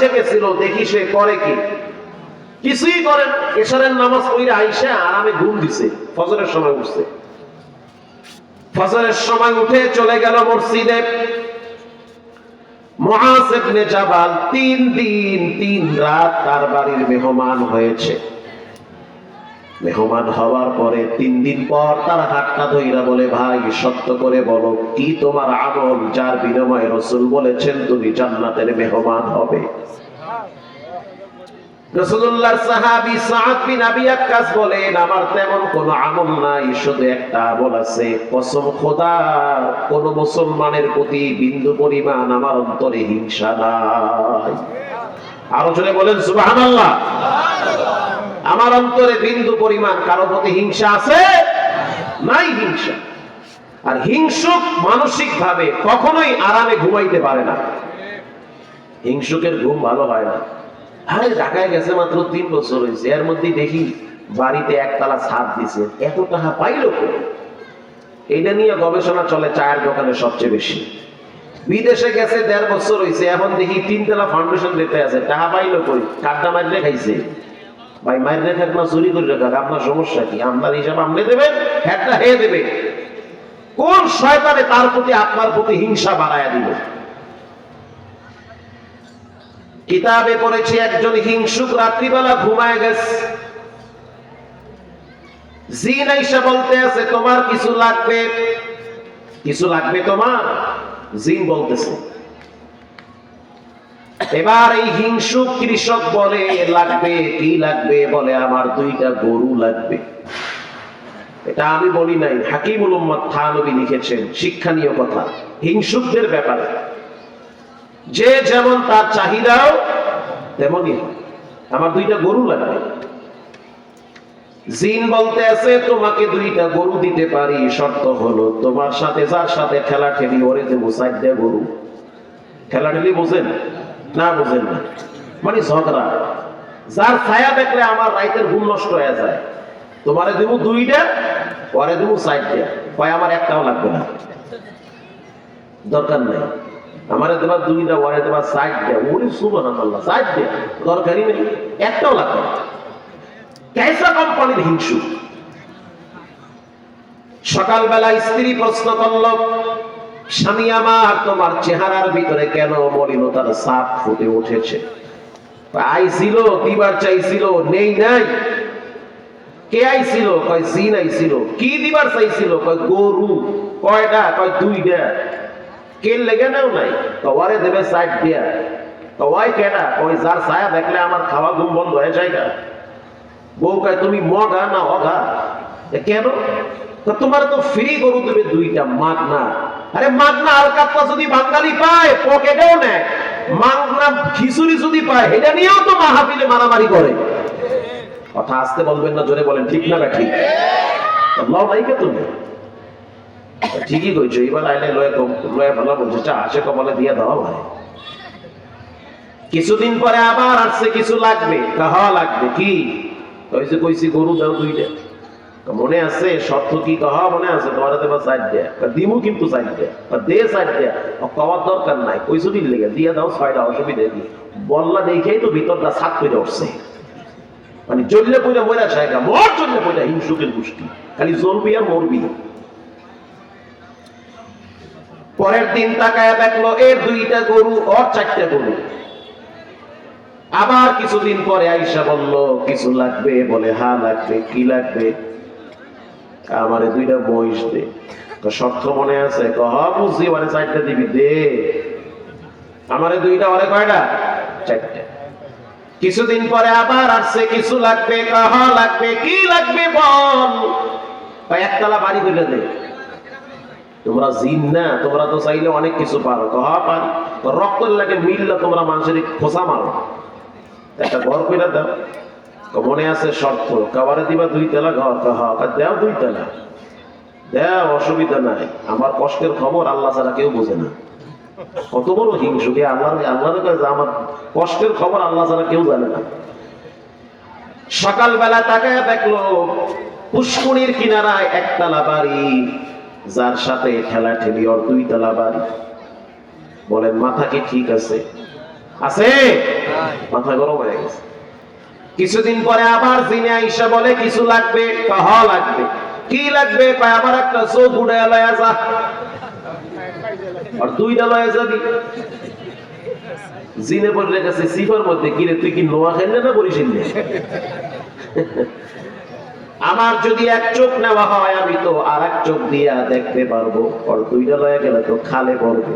জেগেছিল, দেখি সে করে কি, কিছুই করে না। এশারের নামাজ পড়ে আইসা আরামে ঘুম দিছে, ফজরের সময় উঠছে। ফজরের সময় উঠে চলে গেল মসজিদে। মুআজ ইবনে জাবাল 3 দিন 3 রাত তার বাড়ির মেহমান হয়েছে। মেহমান হওয়ার পরে 3 দিন পর তার হাতটা ধইরা বলে, ভাই সত্য করে বলো, কি তোমার আমল যার বিনিময়ে রাসূল বলেছেন তুমি জান্নাতের মেহমান হবে? রাসূলুল্লাহর সাহাবী সাদ বিন আবি ওয়াক্কাস বলেন, আমার তেমন কোনো আমল নাই, শুধু একটা আমল আছে। কসম খোদার, কোন মুসলমানের প্রতি বিন্দু পরিমাণ আমার অন্তরে হিংসা নাই। আরো জোরে বলেন সুবহানাল্লাহ। আমার অন্তরে বিন্দু পরিমাণ কারো প্রতি হিংসা আছে? নাই হিংসা। আর হিংসুক মানসিক ভাবে কখনোই আরামে ঘুমাইতে পারে না। হিংসুকের ঘুম ভালো হয় না। আরে ঢাকায় গেছে মাত্র 3 বছর হয়েছে, এর মধ্যে দেখি বাড়িতে একতলা ছাদ দিছে, এত টাকা পাইল কই? এইটা নিয়ে গবেষণা চলে চায়ের দোকানে সবচেয়ে বেশি। বিদেশে গেছে 1.5 বছর হয়েছে, এখন দেখি 3 তলা ফাউন্ডেশন দিতে আছে, টাকা পাইল কই? কাড্ডা মারলে খাইছে। ভাই মারলে খাক না চুরি করে রাখাক, আপনার সমস্যা কি? আপনার হিসাব আপনি দেবেন, হ্যাটটা হে দেবে। কোন শয়তানে তার প্রতি আপনার প্রতি হিংসা বাড়ায়া দিল? কিতাবে পড়েছি একজন হিংসুক রাত্রিবেলা ঘুমায় গেছে, জিন আইসা বলতে আছে, তোমার কিছু লাগবে? কিছু লাগবে তোমার? জিন বলতেছে। এবার এই হিংসুক কৃষক বলে, লাগবে কি লাগবে? বলে আমার 2টা গরু লাগবে। এটা আমি বলি নাই, হাকিমুল উম্মাত থানবী লিখেছেন, শিক্ষণীয় কথা হিংসুকদের ব্যাপারে। যে যেমন তার চাহিদাও তেমনই। আমার 2টা গরু লাগবে। জিন বলতে আছে, তোমাকে 2টা গরু দিতে পারি, শর্ত হলো তোমার সাথে যার সাথে ঠেলা ঠেলি ওরে দেবো 4টা গরু। ঠেলা ঠেলি বোঝেন না? বোঝেন না মানে ঝগড়া। যার ছায়া দেখলে আমার রাইতের ঘুম নষ্ট হয়ে যায়। তোমারে দেবো 2টা, পরে দেবো 4টা। কয় আমার একটাও লাগবে না, দরকার নেই। আমারে দেবা 2টা, ওরে দেবা 4টা। ওরে সুবহানাল্লাহ, 4টা দরকারই নেই, একটাও লাগবে না। কেসা কোম্পানির হিংসু। সকালবেলা স্ত্রী প্রশ্ন করল, স্বামী আমার, তোমার চেহারার ভিতরে কেন মলিনতার ছাপ ফুটে উঠেছে? আইছিল, দিবার চাইছিল, নেই নাই। কে আইছিল? কয় জিন আইছিল। কি দিবার চাইছিল? কয় গরু। কয়টা? কয় 2টা। কে লেগে নেও নাই? ওরে দেবে 4টা। ওই কেডা? ওই যার ছায়া দেখলে আমার খাওয়া ঘুম বন্ধ হয়ে যায়। বউ কয় তুমি মগা না অগা? কেন? তোমার তো ফ্রি গরু দেবে 2টা, মাগনা। আরে মাগনা আলকাত্তা যদি বাঙালি পায় পকেটেও নেয়, মাগনা খিচুড়ি যদি পায় এটা নিয়েও তো মাহফিলে মারামারি করে। কথা আসতে বলবেন না, জোরে বলেন, ঠিক না ঠিক? আল্লাহ নাইকে তুমি ঠিকই কইছো। এবার আইলে লয়ে ভালো বলছে, চা আসে কপালে দিয়ে দাও ভাই। কিছুদিন পরে আবার আসছে, কিছু লাগবে। কাহা লাগবে কি? ওই যে কইছি গরু দাও 2টা। মনে আছে? শর্ত কি? কাহা মনে আছে? তোমার দেবা 4টা। দিমু কিন্তু 4টা। দে 4টা। কওয়ার দরকার নাই, কইছো দিন লেগে দিয়ে দাও 6টা, অসুবিধা কি? বললা দেখেই তো ভিতরটা ছাদ করে উঠছে। মানে জ্বললে পয়লা মরা জায়গা, মর জ্বললে পয়লা হিংসুকের গোষ্ঠী, খালি জ্বলবি আর মরবি। পরের দিন তাকায় দেখলো এর 2টা গরু, ওর 4টা গরু। আবার কিছুদিন পরে আইসা বলল, কিছু লাগবে? বলে হ্যাঁ লাগবে। কি লাগবে? আমারে 2টা মহিষ দে। শর্ত মনে আছে? হ্যাঁ বুঝছি, ওরে 4টা দিবি, দে আমারে 2টা। ওরে কয়টা? 4টা। কিছুদিন পরে আবার আসছে, কিছু লাগবে? কাহা লাগবে। কি লাগবে বল? একতলা বাড়ি করে দে। তোমরা জিন না? তোমরা তো চাইলে অনেক কিছু পারো। কাহা পারি। রক্তের লাগে মিললে তোমরা মানুষের খোঁচা মারো, একটা ঘর কইরা দাও। মনে আছে শর্ত? কাবারে দিবা 2 তলা ঘর। কাহা দেও 2 তলা, দেও, অসুবিধা নাই। আমার কষ্টের খবর আল্লাহ ছাড়া কেউ বোঝে না। কত বড় হিংসুক! আল্লাহর কাছে আমার কষ্টের খবর আল্লাহ ছাড়া কেউ জানে না। সকালবেলা তাকায় দেখলো পুষ্করির কিনারায় একতলা বাড়ি, যার সাথে ঠেলা ঠেলি ওর 2 তলা বাড়ি। বলেন মাথা কি ঠিক আছে? আছে? মাথা গরম হয়ে গেছে। কিছুদিন পরে আবার জিনে আইসা বলে কিছু লাগবে, লাগবে। কি লাগবে? আবার একটা চোখ উড়ে লয়া যা, আর দুইটা লয়া যাবি। জিনে বলে গেছে সিফার মধ্যে, কিরে তুই কি নোয়া খেললে না বরিশিল? আমার যদি এক চোখ নেওয়া হয় আমি তো আর এক চোখ দিয়া দেখতে পারবো, আর দুইটা লয়া গেলে তো খালে পড়বে।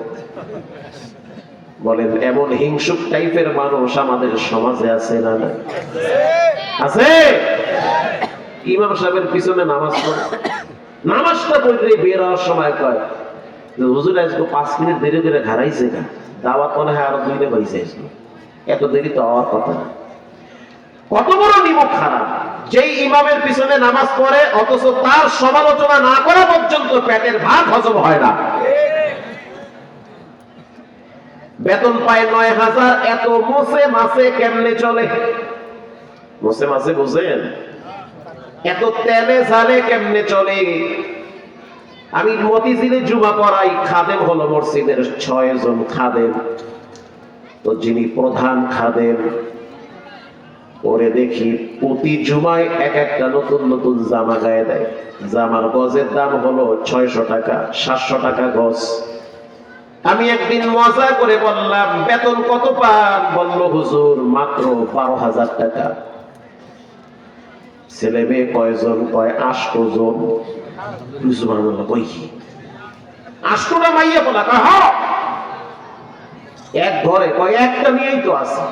বলেন এমন হিংসুক টাইপের মানুষ আমাদের সমাজে আছে না? আছে। ইমাম সাহেবের পিছনে নামাজ পড়ে, নামাজটা পড়লে বের হওয়ার সময় কয় হুজুর আজকে 5 মিনিট দেরি করে ঘাড়াইছে না, দাওয়াত মনে হয় আরো 2 দিন হয়েছে, এত দেরি তো হওয়ার কথা না। কত বড় নিমক খারাপ যেই ইমামের পিছনে নামাজ পড়ে অথচ তার সমালোচনা না করা পর্যন্ত পেটের ভাত হজম হয় না। বেতন পায় 9,000, এত মোছে মাছে কেমনে চলে? মোছে মাছে বুঝেন? এত তেলে ঝালে কেমনে চলে? আমি মতিঝিলে জুমা পড়াই, খাদেম হলো মসজিদের 6 জন খাদেম। তো যিনি প্রধান খাদেম, ওরে দেখি প্রতি জুমায় এক একটা নতুন নতুন জামা গায়ে দেয়। জামার গজের দাম হলো 600 টাকা, 700 টাকা গজ। আমি একদিন মজা করে বললাম বেতন কত পান? বলল হুজুর মাত্র 12,000 টাকা। ছেলে মেয়ে কয়জন? কয় 8 জন। সুবহানাল্লাহ, কই 8টা মাইয়া বলা? কয় এক ঘরে, কয় একটা নিয়েই তো আছে।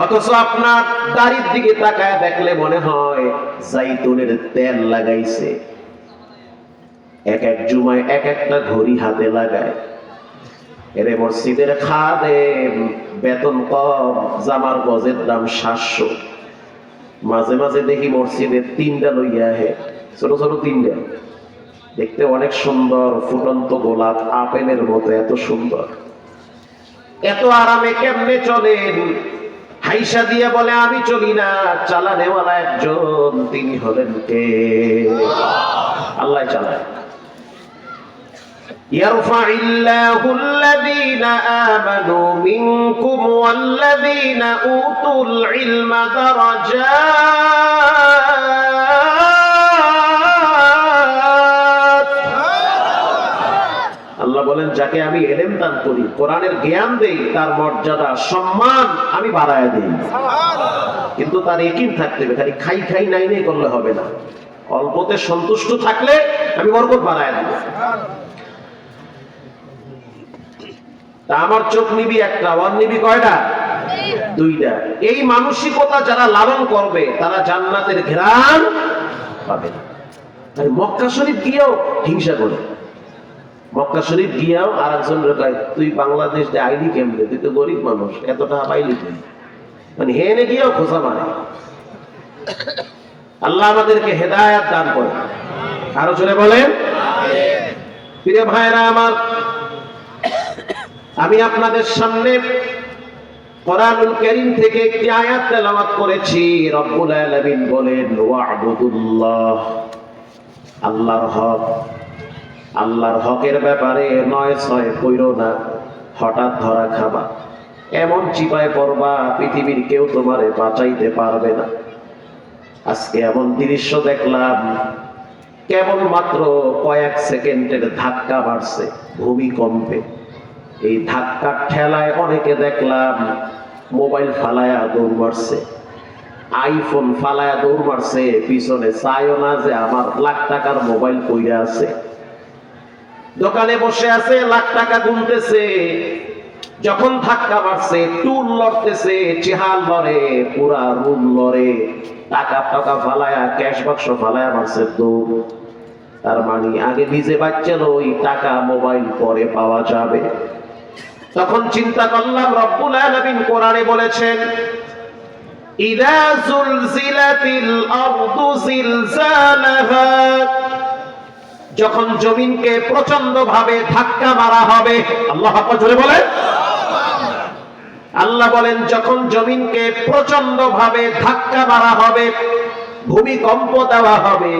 অথচ আপনার দাড়ির দিকে তাকায় দেখলে মনে হয় জাইতুনের তেল লাগাইছে। এক এক জুমায় এক একটা ঘড়ি হাতে লাগায়। এরে মসজিদের খাদেম, বেতন কম, জামার গজের দাম 700। মাঝে মাঝে দেখি মসজিদের 3টা লইয়া আহে, ছোট ছোট 3টা, দেখতে অনেক সুন্দর, ফুটন্ত গোলাপ, আপেলের মতো এত সুন্দর। এত আরামে কেমনে চলেন? হাইসা দিয়ে বলে আমি চলি না, চালানেওয়ালা একজন, তিনি হলেন কে? আল্লাহ চালায়। يرفع الله الذين آمنوا منكم والذين أوتوا العلم درجات। আল্লাহ বলেন যাকে আমি ইলম দান করি, কোরআনের জ্ঞান দেই, তার মর্যাদা সম্মান আমি বাড়ায় দেই। কিন্তু তার ইয়াকিন থাকতে হবে, খালি খাই খাই নাই নাই করলে হবে না। অল্পতে সন্তুষ্ট থাকলে আমি বরকত বাড়ায় দেব। তা আমার চোখ নিবি একটা, ওয়ান নিবি কয়টা? 2টা। এই মানসিকতা যারা লালন করবে তারা জান্নাতের ঘ্রাণ পাবে। আর মক্কা শরীফ গিয়েও হিংসা করে, মক্কা শরীফ গিয়েও আর একজন কয় তুই বাংলাদেশ আইলি কেমনে, তুই তো গরিব মানুষ, এত টাকা পাইলি তুই, মানে হেনে গিয়েও খোঁজা মারে। আল্লাহ আমাদেরকে হেদায়েত দান করে। আরো জোরে বলেন প্রিয় ভাইরা আমার, আমি আপনাদের সামনে কোরআনুল কারীম থেকে একটি আয়াত তেলাওয়াত করেছি। রব্বুল আলামিন বলেন ওয়া'বুদুল্লাহ, আল্লাহর হক। আল্লাহর হকের ব্যাপারে 9-6 কইরো না, হঠাৎ ধরা খাবা, এমন চিপায় পড়বা পৃথিবীর কেউ তোমারে বাঁচাইতে পারবে না। আজকে এমন দৃশ্য দেখলাম, কেবল মাত্র কয়েক সেকেন্ডের ধাক্কা মারছে ভূমিকম্পে। এই ধাক্কার ঠেলায় অনেকে দেখলাম মোবাইল ফালায়া দৌড় মারছে, আইফোন ফালায়া দৌড় মারছে, পিছনে চাইও না যে আমার লাখ টাকার মোবাইল কইরা আছে। দোকানে বসে আছে, লাখ টাকা গুনতেছে। যখন ধাক্কা মারছে টুল লড়তেছে, চেহাল লড়ে, পুরা রুম লড়ে, টাকা টাকা ফালায়া, ক্যাশ বাক্স ফালায়া মারছে দৌড়। তার মানে আগে নিজে বাচ্চালো, ওই টাকা মোবাইল পরে পাওয়া যাবে। তখন চিন্তা করলাম রব্বুল আলামিন কোরআনে বলেছেন ইযা যুলজিলাতিল আরদু জিলজালাহা, যখন জমিনকে প্রচন্ড ভাবে ধাক্কা মারা হবে। আল্লাহু আকবার জোরে বলেন। আল্লাহ বলেন যখন জমিনকে প্রচন্ড ভাবে ধাক্কা মারা হবে, ভূমিকম্প দেওয়া হবে,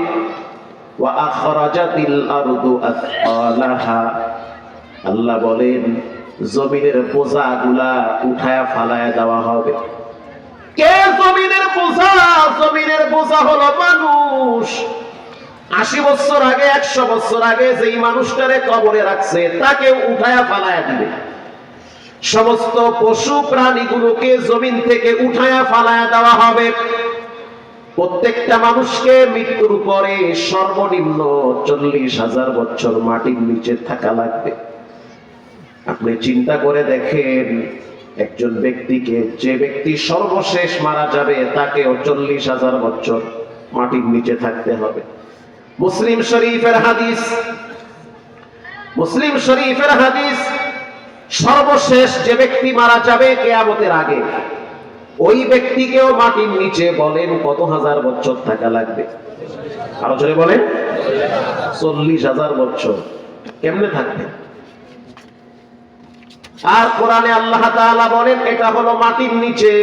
ওয়া আখরাজাতিল আরদু আসফালাহা, আল্লাহ বলেন জমিনের বোঝাগুলা উঠায়া ফালায়া দেওয়া হবে। কে জমিনের বোঝা? জমিনের বোঝা হলো মানুষ। 80 বছর আগে 100 বছর আগে যেই মানুষটারে কবরে রাখছে তাকে উঠায়া ফালায়া দিবে। সমস্ত পশু প্রাণীগুলোকে জমিন থেকে উঠায়া ফালায়া দেওয়া হবে। প্রত্যেকটা মানুষকে মৃত্যুর পরে সর্বনিম্ন 40,000 বছর মাটির নিচে থাকা লাগবে। আপনি চিন্তা করে দেখেন, একজন ব্যক্তিকে, যে ব্যক্তি সর্বশেষ মারা যাবে তাকেও 40,000 বছর মাটির নিচে থাকতে হবে। মুসলিম শরীফের হাদিস, মুসলিম শরীফের হাদিস, সর্বশেষ যে ব্যক্তি মারা যাবে কিয়ামতের আগে, ওই ব্যক্তিকেও মাটির নিচে বলেন কত হাজার বছর থাকা লাগবে? আরো জোরে বলেন। 40,000 বছর। কেমনে থাকবে? আর কোরআনে আল্লাহ তাআলা বলেন এটা হলো মাটির নিচে,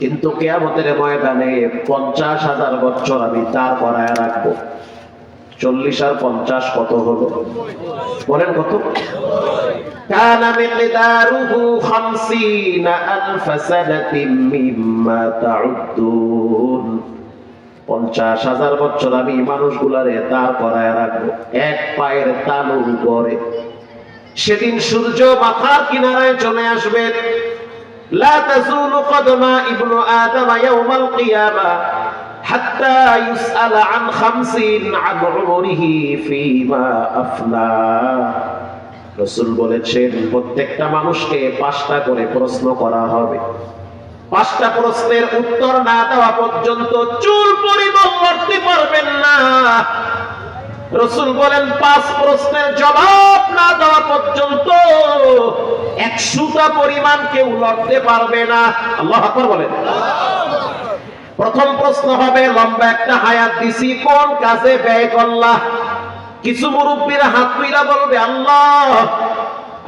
কিন্তু কিয়ামতের ময়দানে 50,000 বছর আমি দাঁড় করায় রাখবো। 40 আর 50 কত হলো? বলেন কত? কানা মিকদারুহু 50,000 সানাতিন মিম্মা তাউদ্দুন। 50,000 বছর আমি মানুষগুলারে দাঁড় করায় রাখবো এক পায়ের তালুর উপরে। সেদিন সূর্য মাথার কিনারায় চলে আসবে। লা তাজুলু কদমা ইবনু আদম ইয়াউমাল কিয়ামা হাত্তা ইউসআলা আন 50 আন উমরিহি ফীমা আফনা। রাসূল বলেছেন প্রত্যেকটা মানুষকে 5টা করে প্রশ্ন করা হবে। 5টা প্রশ্নের উত্তর না দেওয়া পর্যন্ত চুল পরিমাণ লড়তে পারবেন না। রাসূল বলেন 5 প্রশ্নের জবাব না দেওয়া পর্যন্ত 100টা পরিমাণ কেউ লড়তে পারবে না। আল্লাহু আকবার বলেন। প্রথম প্রশ্ন হবে, লম্বা একটা হায়াত দিছি, কোন কাজে ব্যয় করলা? কিছু মুরব্বীরা হাত তুইলা বলবে, আল্লাহ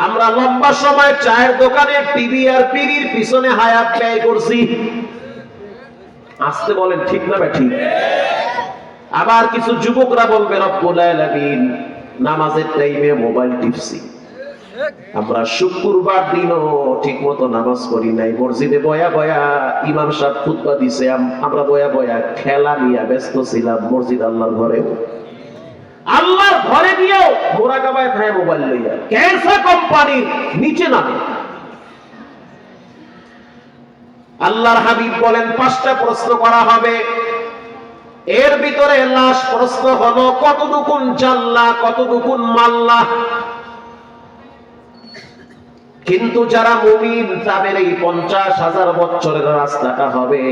আমরা লম্বা সময় চায়ের দোকানে টিভি আর পিড়ির পিছনে হায়াত ব্যয় করছি। আসতে বলেন, ঠিক না ঠিক? আবার কিছু যুবকরা বলবে, রব্বুল আলামিন নামাজের টাইমে মোবাইল টিপছি, আমরা শুক্রবার দিনও ঠিক মতো নামাজ পড়ি নাই, মসজিদে বয়া বয়া ইমাম সাহেব খুতবা দিছে, আমরা বয়া বয়া খেলা নিয়ে ব্যস্ত ছিলাম। মসজিদ আল্লাহর ঘরে, আল্লাহর ঘরে গিয়েও মোরাকাবায় খায় মোবাইল লইয়া ক্যান্সার কোম্পানির নিচে নামে। আল্লাহর হাবিব বলেন 5টা প্রশ্ন করা হবে। এর ভিতরে লাস্ট প্রশ্ন হলো কতটুকুন জানলা, কতটুকুন মাল্লা। কিন্তু যারা মুমিন তাদের এই 50,000 বছরের রাস্তাটা হবে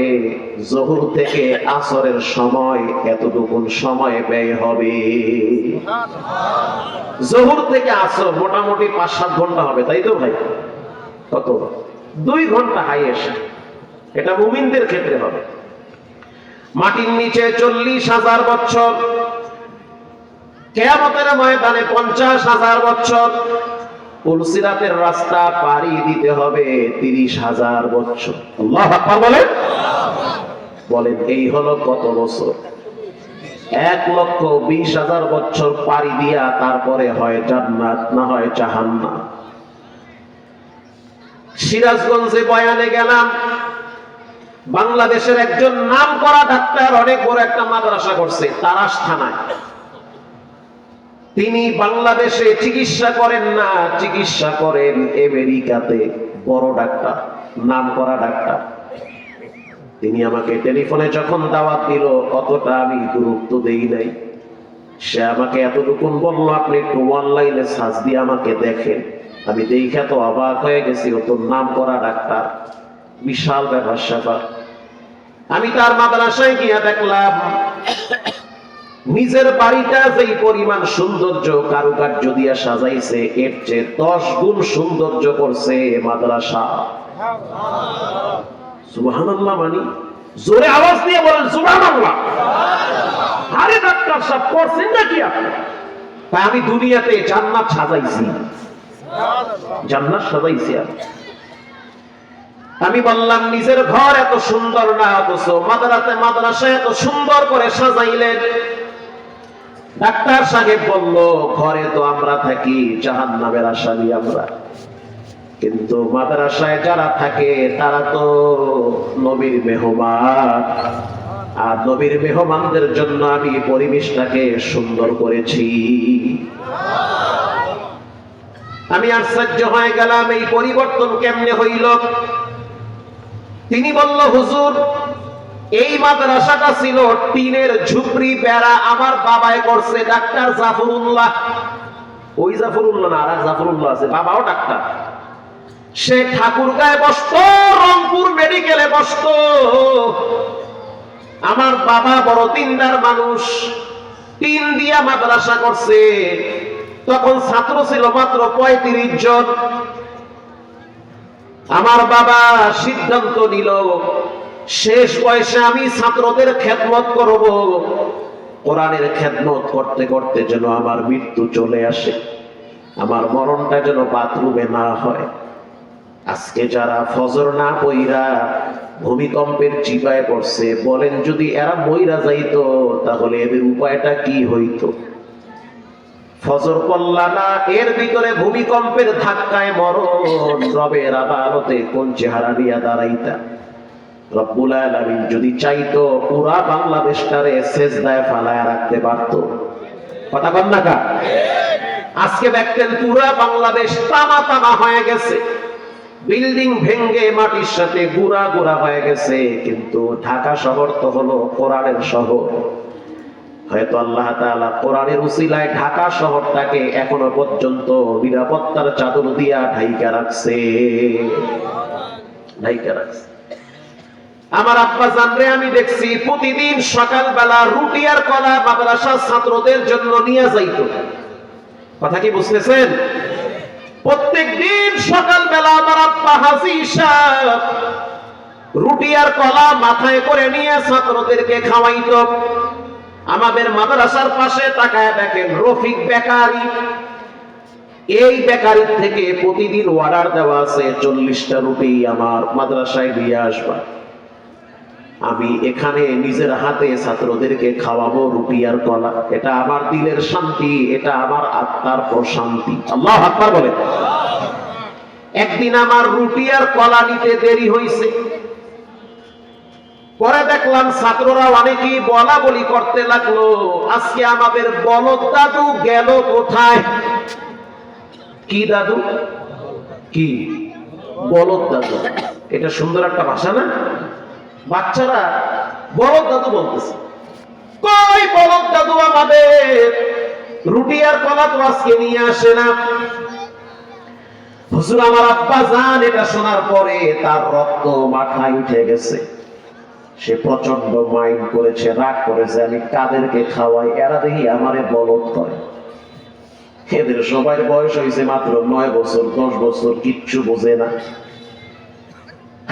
জোহর থেকে আসরের সময়, এতটুকুন সময় ব্যয় হবে। জোহর থেকে আসর মোটামুটি 5-7 ঘন্টা হবে, তাই তো ভাই? কত? 2 ঘন্টা হাইয়েস্ট। এটা মুমিনদের ক্ষেত্রে হবে। মাটির নিচে 40,000 বছর, কিয়ামতের ময়দানে 50,000 বছর, পুলসিরাতের রাস্তা পাড়ি দিতে হবে 30,000 বছর। আল্লাহু আকবার বলেন। বলেন এই হলো কত বছর? 1,20,000 বছর পাড়ি দিয়া তারপরে হয় জান্নাত না হয় জাহান্নাম। সিরাজগঞ্জে বয়ানে গেলাম, বাংলাদেশের একজন নামকরা ডাক্তার অনেক বড় একটা মাদ্রাসা করছে তারাস থানায়। তিনি বাংলাদেশে চিকিৎসা করেন না, চিকিৎসা করেন আমেরিকাতে। বড় ডাক্তার, নামকরা ডাক্তার। তিনি আমাকে টেলিফোনে যখন দাওয়াত দিল অতটা আমি গুরুত্ব দেই নাই। সে আমাকে এতটুকুন বলল, আপনি একটু অনলাইনে সার্চ দিয়ে আমাকে দেখেন। আমি দেখে তো অবাক হয়ে গেছি, ও তো নামকরা ডাক্তার, বিশাল ব্যাপার স্যাপার। আমি তার মাদ্রাসায় গিয়া দেখলাম নিজের বাড়িটা যেই পরিমাণ সৌন্দর্য কারুকার্য দিয়া সাজাইছে, এর চেয়ে 10 গুণ সৌন্দর্য করছে মাদ্রাসা। সুবহানাল্লাহ। মানি জোরে আওয়াজ দিয়ে বলেন সুবহানাল্লাহ। আরে ডাক্তার সাহেব করছেন নাকি আপনি? তাই আমি দুনিয়াতে জান্নাত সাজাইছি, জান্নাত সাজাইছি। আমি বললাম নিজের ঘর এত সুন্দর না, অথচ মাদ্রাসা এত সুন্দর করে সাজাইলেন। ডাক্তার সাহেব বলল, ঘরে তো আমরা থাকি জাহান্নামের আসামি আমরা। কিন্তু মাদ্রাসায় যারা থাকে তারা তো নবীর মেহমান, আর নবীর মেহমানদের জন্য আমি পরিবেশটাকে সুন্দর করেছি। আমি আশ্চর্য হয়ে গেলাম, এই পরিবর্তন কেমনে হইল? তিনি বলল, হুজুর, এই মাদ্রাসাটা ছিল টিনের ঝুপড়ি বেড়া, আমার বাবাই করছে, ডাক্তার জাফরুল্লাহ। ওই জাফরুল্লাহ না, আর জাফরুল্লাহ আছে, বাবাও ডাক্তার। সে ঠাকুরগাঁয়ে বসতো, রংপুর মেডিকেলে বসতো। আমার বাবা বড় দিনদার মানুষ, টিন দিয়া মাদ্রাসা করছে। তখন ছাত্র ছিল মাত্র 35 জন। আমার বাবা সিদ্ধান্ত নিল, শেষ বয়সে আমি ছাত্রদের খেদমত করব। কোরআনের খেদমত করতে করতে যেন আমার মৃত্যু চলে আসে, আমার মরণটা যেন বাথরুমে না হয়। আজকে যারা ফজর না পইরা ভূমিকম্পের চিপায় পড়ছে, বলেন যদি এরা মইরা যাইতো তাহলে এদের উপায়টা কি হইতো? ফজর পড়লা না, এর ভিতরে ভূমিকম্পের ধাক্কায় মরণ, রবের আদালতে কোন চেহারা নিয়ে দাঁড়াইতা? রব্বুল আলামিন যদি চাইতো পুরা বাংলাদেশটারে সেজদায় ফালায় রাখতে পারতো। কথা বল না কা? আজকে দেখতেন পুরা বাংলাদেশ তামা তামা হয়ে গেছে, বিল্ডিং ভেঙ্গে মাটির সাথে গুড়া গুড়া হয়ে গেছে। কিন্তু ঢাকা শহর তো হলো কোরআনের শহর। হয়তো আল্লাহ তাআলা কোরআনের উসিলায় ঢাকা শহরটাকে এখনো পর্যন্ত নিরাপত্তার চাদর দিয়া ঢাইকা রাখছে, ঢাইকা রাখছে। আমার আব্বা জানরে আমি দেখছি প্রতিদিন সকালবেলা রুটি আর কলা মাদ্রাসার ছাত্রদের জন্য নিয়ে যাইতো। কথা কি বুঝতেছেন? প্রত্যেক দিন সকালবেলা আমার আব্বা হাজী সাহেব রুটি আর কলা মাথায় করে নিয়ে ছাত্রদেরকে খাওয়াইতো। আমাদের মাদ্রাসার পাশে তাকায় দেখেন রফিক বেকারি, এই বেকারি থেকে প্রতিদিন অর্ডার দেওয়া আছে 40টা রুটি আমার মাদ্রাসায় দিয়ে আসবা। আমি এখানে নিজের হাতে ছাত্রদেরকে খাওয়াবো রুটি আর কলা। এটা আমার দিলের শান্তি, এটা আমার আত্মার প্রশান্তি। আল্লাহু আকবার বলে। একদিন আমার রুটি আর কলা নিতে দেরি হয়েছে, পরে দেখলাম ছাত্ররা অনেকেই বলা বলি করতে লাগলো, আজকে আমাদের বলদ দাদু গেল কোথায়? কি দাদু? কি বলদ দাদু? এটা সুন্দর একটা ভাষা না? বাচ্চারা বলদ দাদু বলতেছে। কই বলদ দাদু আমাদের? রুটি আর কলা তো আজকে নিয়ে আসে না। হুজুর, আমার আব্বা জান এটা শোনার পরে তার রক্ত মাথায় উঠে গেছে। সে প্রচন্ড মাইন্ড করেছে, রাগ করেছে, আমি কাদেরকে খাওয়াই, এরা দেখি আমারে বলদ করে। এদের সবার বয়স হয়েছে মাত্র 9 বছর 10 বছর, কিচ্ছু বোঝে না।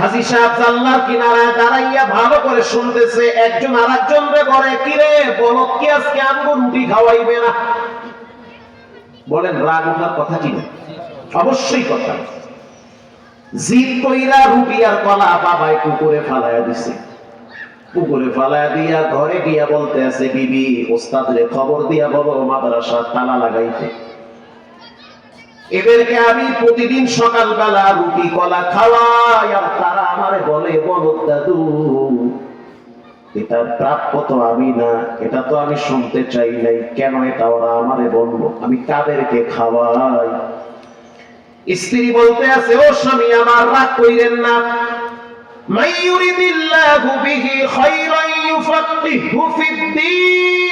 হাজী সাহেব জানলার কিনারায় দাঁড়াইয়া ভালো করে শুনতেছে। একজন আর একজন রে বলে, কিরে বলদ কি আজকে আমগো রুটি খাওয়াইবে না? বলেন রাগ ওঠার কথা কি না? অবশ্যই কথা। জিদ কইরা রুটি আর কলা বাবাই পুকুরে ফালাইয়া দিছে। পুকুরে ফালাইয়া দিয়া ঘরে গিয়া বলতে আছে, বিবি ওস্তাদরে খবর দিয়া বলো মাদ্রাসা তালা লাগাইতে। এদেরকে আমি প্রতিদিন সকালবেলা রুটি কলা খাওয়াই, আর তারা আমারে বলে বলদ দাদু। এটা প্রাপ্য তো আমি না, এটা তো আমি শুনতে চাই নাই, কেন এটা ওরা আমারে বলবো? আমি কাদেরকে খাওয়াই? স্ত্রী বলতে আছে, ও স্বামী আমার, রাগ কইরেন না। মাইয়ুরিদিল্লাহু বিহি খায়রান ইউফাক্কিহু ফিদ্দীন।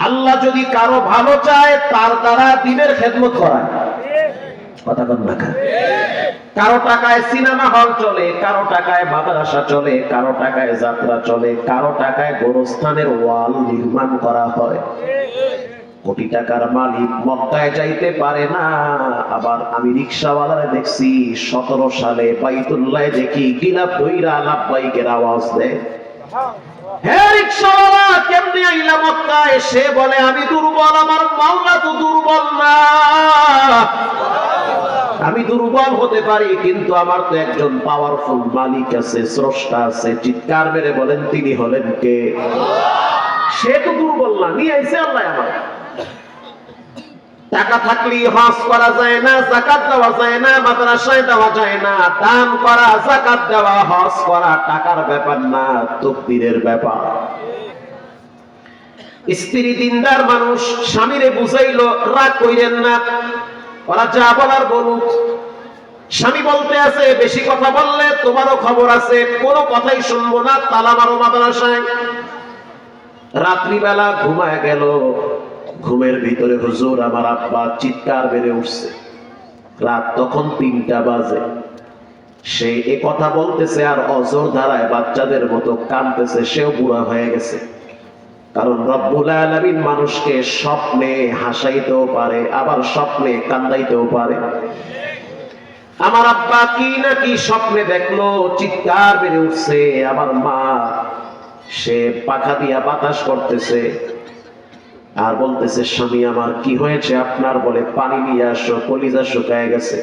আল্লাহ যদি কারো ভালো চায় তার দ্বারা দ্বীনের খেদমত করায়। কথা বল না? কারো টাকায় সিনেমা হল চলে, কারো টাকায় মাদ্রাসা চলে, কারো টাকায় যাত্রা চলে, কারো টাকায় গোরস্থানের ওয়াল নির্মাণ করা হয়। কোটি টাকার মালিক মক্কায় যাইতে পারে না। আবার আমি রিকশাওয়ালারে দেখছি 17 সালে বাইতুল্লাহ দেখি গিলাপ দইরা লাব্বাইকের আওয়াজ দেয়। হ্যাঁ রিকশাওয়ালা, কেমনে আইলা মক্কায়? সে বলে আমি দুর্বল, আমার মাওলা তো দুর্বল না। আমি দুর্বল হতে পারি, কিন্তু আমার তো একজন পাওয়ারফুল মালিক আছে, স্রষ্টা আছে। চিৎকার মেরে বলেন তিনি হলেন কে? সে তো দুর্বল না, নিয়ে আইছে আল্লাহ আমার। টাকা থাকলেই হজ করা যায় না, যাকাত দেওয়া যায় না, মাদ্রাসায় দেওয়া যায় না। দান করা, যাকাত দেওয়া, হজ করা টাকার ব্যাপার না, তকদীরের ব্যাপার। স্ত্রী দিনদার মানুষ, স্বামীরে বুঝাইলো রাগ কইরেন না, ওরা যা বলার বলুক। স্বামী বলতে আছে বেশি কথা বললে তোমারও খবর আছে, কোনো কথাই শুনবো না, তালা মারো মাদ্রাসায়। রাত্রিবেলা ঘুমায় গেল, ঘুমের ভিতরে হুজুর আমার আব্বা চিৎকার বেড়ে উঠছে। রাত তখন ৩টা বাজে। সে এ কথা বলতেছে আর অজর ধারায় বাচ্চাদের মতো কাঁদতেছে, সেও বুড়া হয়ে গেছে। কারণ রব্বুল আলামিন মানুষকে স্বপ্নে হাসাইতেও পারে, আবার স্বপ্নে কান্দাইতেও পারে। আমার আব্বা কি নাকি স্বপ্নে দেখলো, চিৎকার বেড়ে উঠছে। আমার মা সে পাখা দিয়া বাতাস করতেছে আর বলতেছে স্বামী আমার কি হয়েছে আপনার? বলে পানি নিয়ে আসো, কলিজা শুকায় গেছে।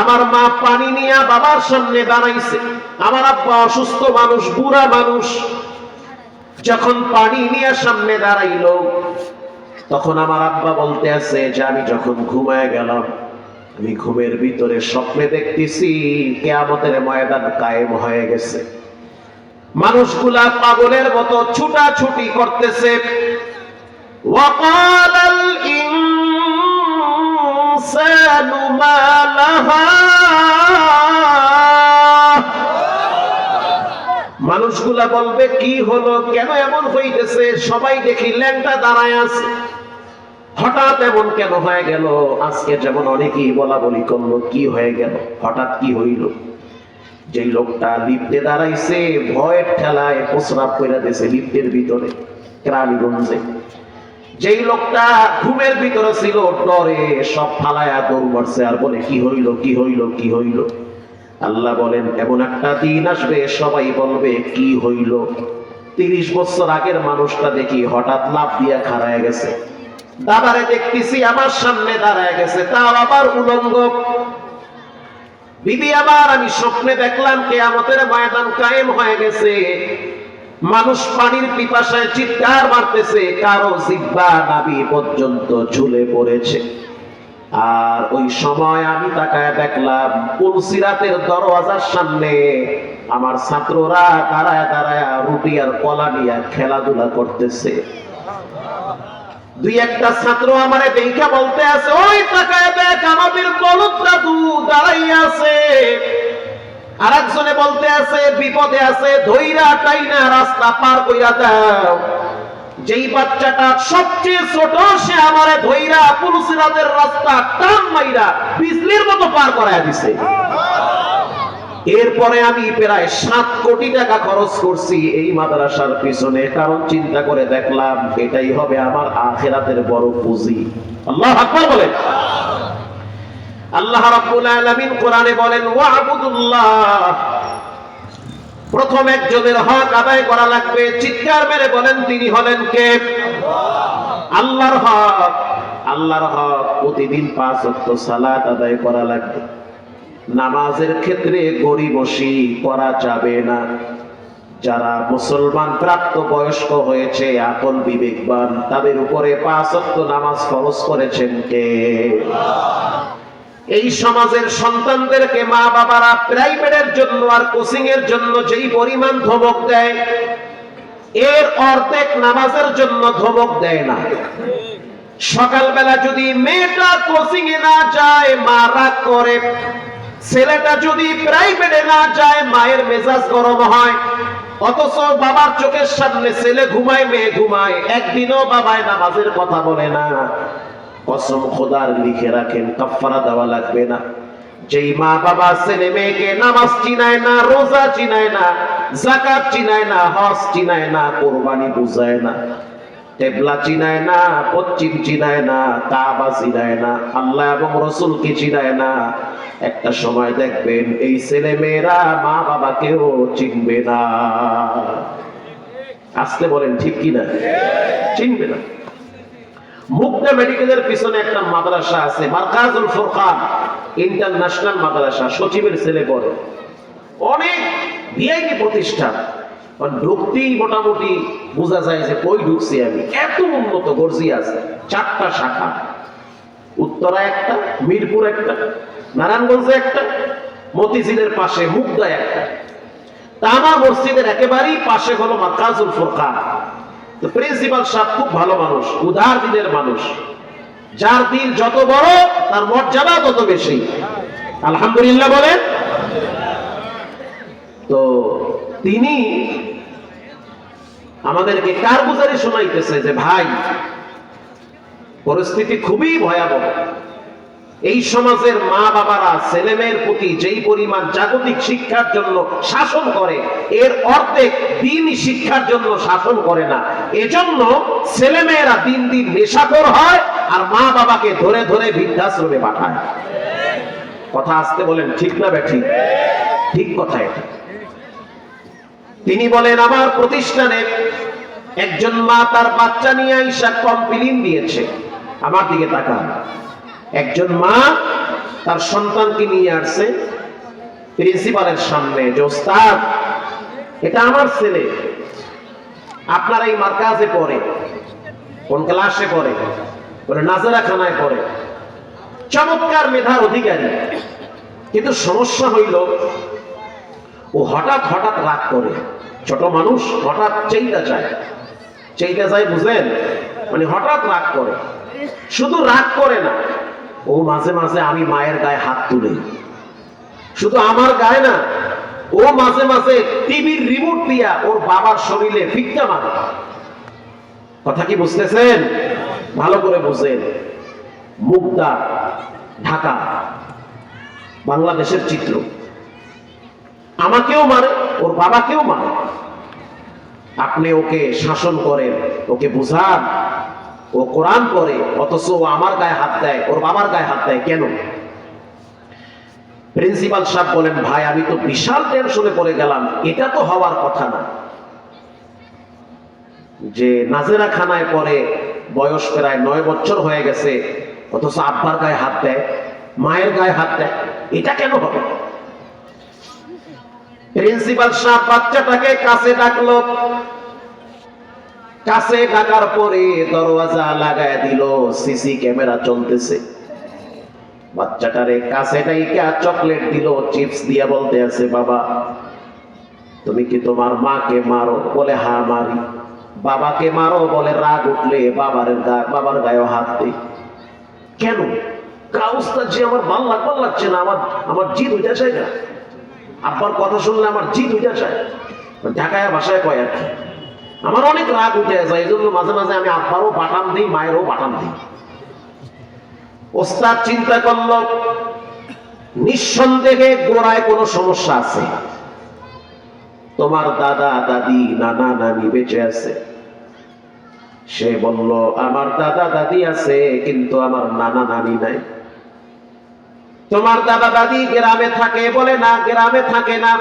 আমার মা পানি নিয়ে বাবার সামনে দাঁড়াইছে। আমার আব্বা অসুস্থ মানুষ, বুড়া মানুষ, যখন পানি নিয়ে সামনে দাঁড়াইলো তখন আমার আব্বা বলতে আছে যে আমি যখন ঘুমায় গেলাম, আমি ঘুমের ভিতরে স্বপ্নে দেখতেছি কিয়ামতের ময়দান কায়েম হয়ে গেছে। মানুষগুলা পাগলের মতো ছুটাছুটি করতেছে। وقال الإنسان ما لها, মানুষগুলা বলবে কি হলো, কেন এমন হইতেছে? সবাই দেখি ল্যাংটা দাঁড়ায় আছে, হঠাৎ এমন কেন হয়ে গেল? আজকে যেমন অনেকেই বলা বলি করলো কি হয়ে গেল, হঠাৎ কি হইল? যে লোকটা লিফটে দাঁড়াইছে ভয়ের ঠেলায় প্রস্রাব করে দিয়েছে লিফটের ভিতরে কেরানীগঞ্জে। যেই লোকটা ঘুমের ভিতরে ছিল ডরে সব ফালায়া দৌড় মারছে আর বলে কি হইল, কি হইল, কি হইল? আল্লাহ বলেন এমন একটা দিন আসবে সবাই বলবে কি হইল। 30 বছর আগের মানুষটা দেখি হঠাৎ লাফ দিয়া খাড়ায় গেছে, দাদারে দেখতেছি আমার সামনে দাঁড়ায় গেছে, তাও আবার উলঙ্গ। বিবি আবার আমি স্বপ্নে দেখলাম কিয়ামতের ময়দান কায়েম হয়ে গেছে। মানুষ পানির পিপাসায় চিৎকার মারতেছে, কারো জিহ্বা নাভি পর্যন্ত ঝুলে পড়েছে। আর ওই সময় আমি তাকায় দেখলাম পুলসিরাতের দরওয়াজার সামনে আমার ছাত্ররা দাঁড়ায় দাঁড়ায় রুটি আর কলা নিয়ে খেলাধুলা করতেছে। দুই একটা ছাত্র আমারে দেখা বলতে আছে ওই তাকায় দেখ আমাদের বলদ দাদু দাঁড়াইয়া আছে। আর একজনে বলতে আছে বিপদে আছে, ধইরা টাইনা রাস্তা পার কইরা দাও। যেই বাচ্চাটা সবচেয়ে ছোট সে আমারে ধইরা পুলসিরাতের রাস্তা টান মাইরা বিজলির মতো পার করায় দিছে। এরপরে আমি প্রায় 7 কোটি টাকা খরচ করছি এই মাদ্রাসার পিছনে, কারণ চিন্তা করে দেখলাম এটাই হবে আমার আখিরাতের বড় পুঁজি। আল্লাহু আকবার বলেন। আল্লাহ রাব্বুল আলামিন কোরআনে বলেন ওয়া'বুদুল্লাহ, প্রথম একজনের হক আদায় করা লাগবে। চিৎকার মেরে বলেন তিনি হলেন কে? আল্লাহর হক। আল্লাহর হক প্রতিদিন 5 ওয়াক্ত সালাত আদায় করা লাগবে। নামাজের ক্ষেত্রে গরিবসি করা যাবে না। যারা মুসলমান প্রাপ্ত বয়স্ক হয়েছে আকল বিবেকবান তাদের উপরে 5 ওয়াক্ত নামাজ ফরজ করেছেন কে? এই সমাজের সন্তানদেরকে মা বাবারা প্রাইভেটের জন্য আর কোচিং এর জন্য যেই পরিমাণ ধমক দেয় এর অর্ধেক নামাজের জন্য ধমক দেয় না। সকালবেলা যদি মেয়েটা কোচিং এ না যায় মা রাগ করে, ছেলেটা যদি প্রাইভেটে না যায় মায়ের মেজাজ গরম হয়। অথচ বাবার চোখের সামনে ছেলে ঘুমায় মেয়ে ঘুমায়, একদিনও বাবায় নামাজের কথা বলে না। কসম খোদার লিখে রাখেন কাফারা দেওয়া লাগবে না। যেই মা বাবা ছেলে মেয়েকে নামাজ চিনায় না, রোজা চিনায় না, যাকাত চিনায় না, হজ চিনায় না, কুরবানি বুঝায় না, কিবলা চিনায় না, পশ্চিম চিনায় না, কাবা চিনায় না, আল্লাহ এবং রাসূলকে চিনায় না, একটা সময় দেখবেন এই ছেলে মেয়েরা মা বাবাকেও চিনবে না। আসতে বলেন ঠিক কিনা? চিনবে না। মুক্তা মেডিকেলের পিছনে একটা মাদ্রাসা আছে, মারকাজুল ফুরকান ইন্টারন্যাশনাল মাদ্রাসা, সচিবের ছেলে পড়ে। অনেক ভিআইপি প্রতিষ্ঠান, ঢুকতেই মোটামুটি বোঝা যায় যে কই ঢুকছি আমি। এত উন্নত গর্জিয়াস, 4টা শাখা। উত্তরা একটা, মিরপুর একটা, নারায়ণগঞ্জে একটা, মতিঝিলের পাশে মুগদায় একটা। তা আমার মসজিদের একেবারেই পাশে হলো মারকাজুল ফুরকান। তো প্রিন্সিপাল সাহেব খুব ভালো মানুষ, উদার দিনের মানুষ, যার দিল যত বড় তার মর্যাদা তত বেশি। আলহামদুলিল্লাহ বলেন। তো তিনি আমাদেরকে কারগুজারি শোনাইতেছে যে ভাই, পরিস্থিতি খুবই ভয়াবহ। এই সমাজের মা বাবারা ছেলে মেয়ের প্রতি যেই পরিমাণ জাগতিক শিক্ষার জন্য শাসন করে, এর অর্ধেক দ্বীনি শিক্ষার জন্য শাসন করে না। এজন্য ছেলে মেয়েরা দিন দিন নেশাখোর হয় আর মা বাবাকে ধরে ধরে বৃদ্ধাশ্রমে পাঠায়। কথা আসতে বলেন, ঠিক না ব্যাঠিক? ঠিক কথা এটা। তিনি বলেন আমার প্রতিষ্ঠানে একজন মা তার বাচ্চা নিয়ে আইসা কমপ্লেইন দিয়েছে। আমার দিকে তাকান। একজন মা তার সন্তানকে নিয়ে আসছে প্রিন্সিপালের সামনে যে ওস্তাদ, এটা আমার ছেলে, আপনার এই মারকাজে পড়ে। কোন ক্লাসে পড়ে? বলে নাজেরাখানায় পড়ে। চমৎকার মেধার অধিকারী, কিন্তু সমস্যা হইল ও হঠাৎ হঠাৎ রাগ করে। ছোট মানুষ হঠাৎ চাইতে যায়, বুঝলেন? মানে হঠাৎ রাগ করে। শুধু রাগ করে না, ও মাঝে মাঝে আমি মায়ের গায়ে হাত তুলে, শুধু আমার গায়ে না, ও মাঝে মাঝে টিভির রিমোট দিয়া ওর বাবার শরীরে ফিক্কা মারে। কথা কি বুঝতেছেন? ভালো করে বুঝেন। মুগদা, ঢাকা, বাংলাদেশের চিত্র। আমাকেও মারে, ওর বাবাকেও মারে। আপনি ওকে শাসন করেন, ওকে বুঝান, ও কোরআন পড়ে, অথচ ও আমার গায়ে হাত দেয়, ওর বাবার গায়ে হাত দেয় কেন? প্রিন্সিপাল সাহেব বলেন ভাই, আমি তো বিশাল টেনশনে পড়ে গেলাম। এটা তো হওয়ার কথা না যে নাজেরাখানায় পড়ে, বয়স প্রায় 9 বছর হয়ে গেছে, অথচ আব্বার গায়ে হাত দেয়, মায়ের গায়ে হাত দেয়। এটা কেন হবে? প্রিন্সিপাল সাহেব বাচ্চাটাকে কাছে ডাকলো। কাছে ডাকার পরে দরওয়াজা লাগায় দিল, সিসি ক্যামেরা চলতেছে। বাচ্চাটারে কাছে ডাইকা চকলেট দিল, চিপস দিয়া বলতে আছে, বাবা তুমি কি তোমার মাকে মারো? বলে হ্যাঁ মারি। বাবাকে মারো? বলে রাগ উঠলে বাবার গায়ে হাত দেই। কেন? কাউস্তা যে আমার ভাল লাগছে না, আমার জিদ হইতে চাই না। আব্বার কথা শুনলে আমার জিদ হইতে চায়। ঢাকায় ভাষায় কয় আর কি, আমার অনেক রাগ উঠে যায়। এই জন্য মাঝে মাঝে আমি আব্বারও বাটাম দিই, মায়েরও বাটাম দিই। ওস্তাদ চিন্তা করল, নিঃসন্দেহে গোড়ায় কোনো সমস্যা আছে। তোমার দাদা দাদি নানা নানি বেঁচে আছে। সে বলল আমার দাদা দাদি আছে, কিন্তু আমার নানা নানি নাই। তোমার দাদা দাদি গ্রামে থাকে? বলে না, গ্রামে থাকে না।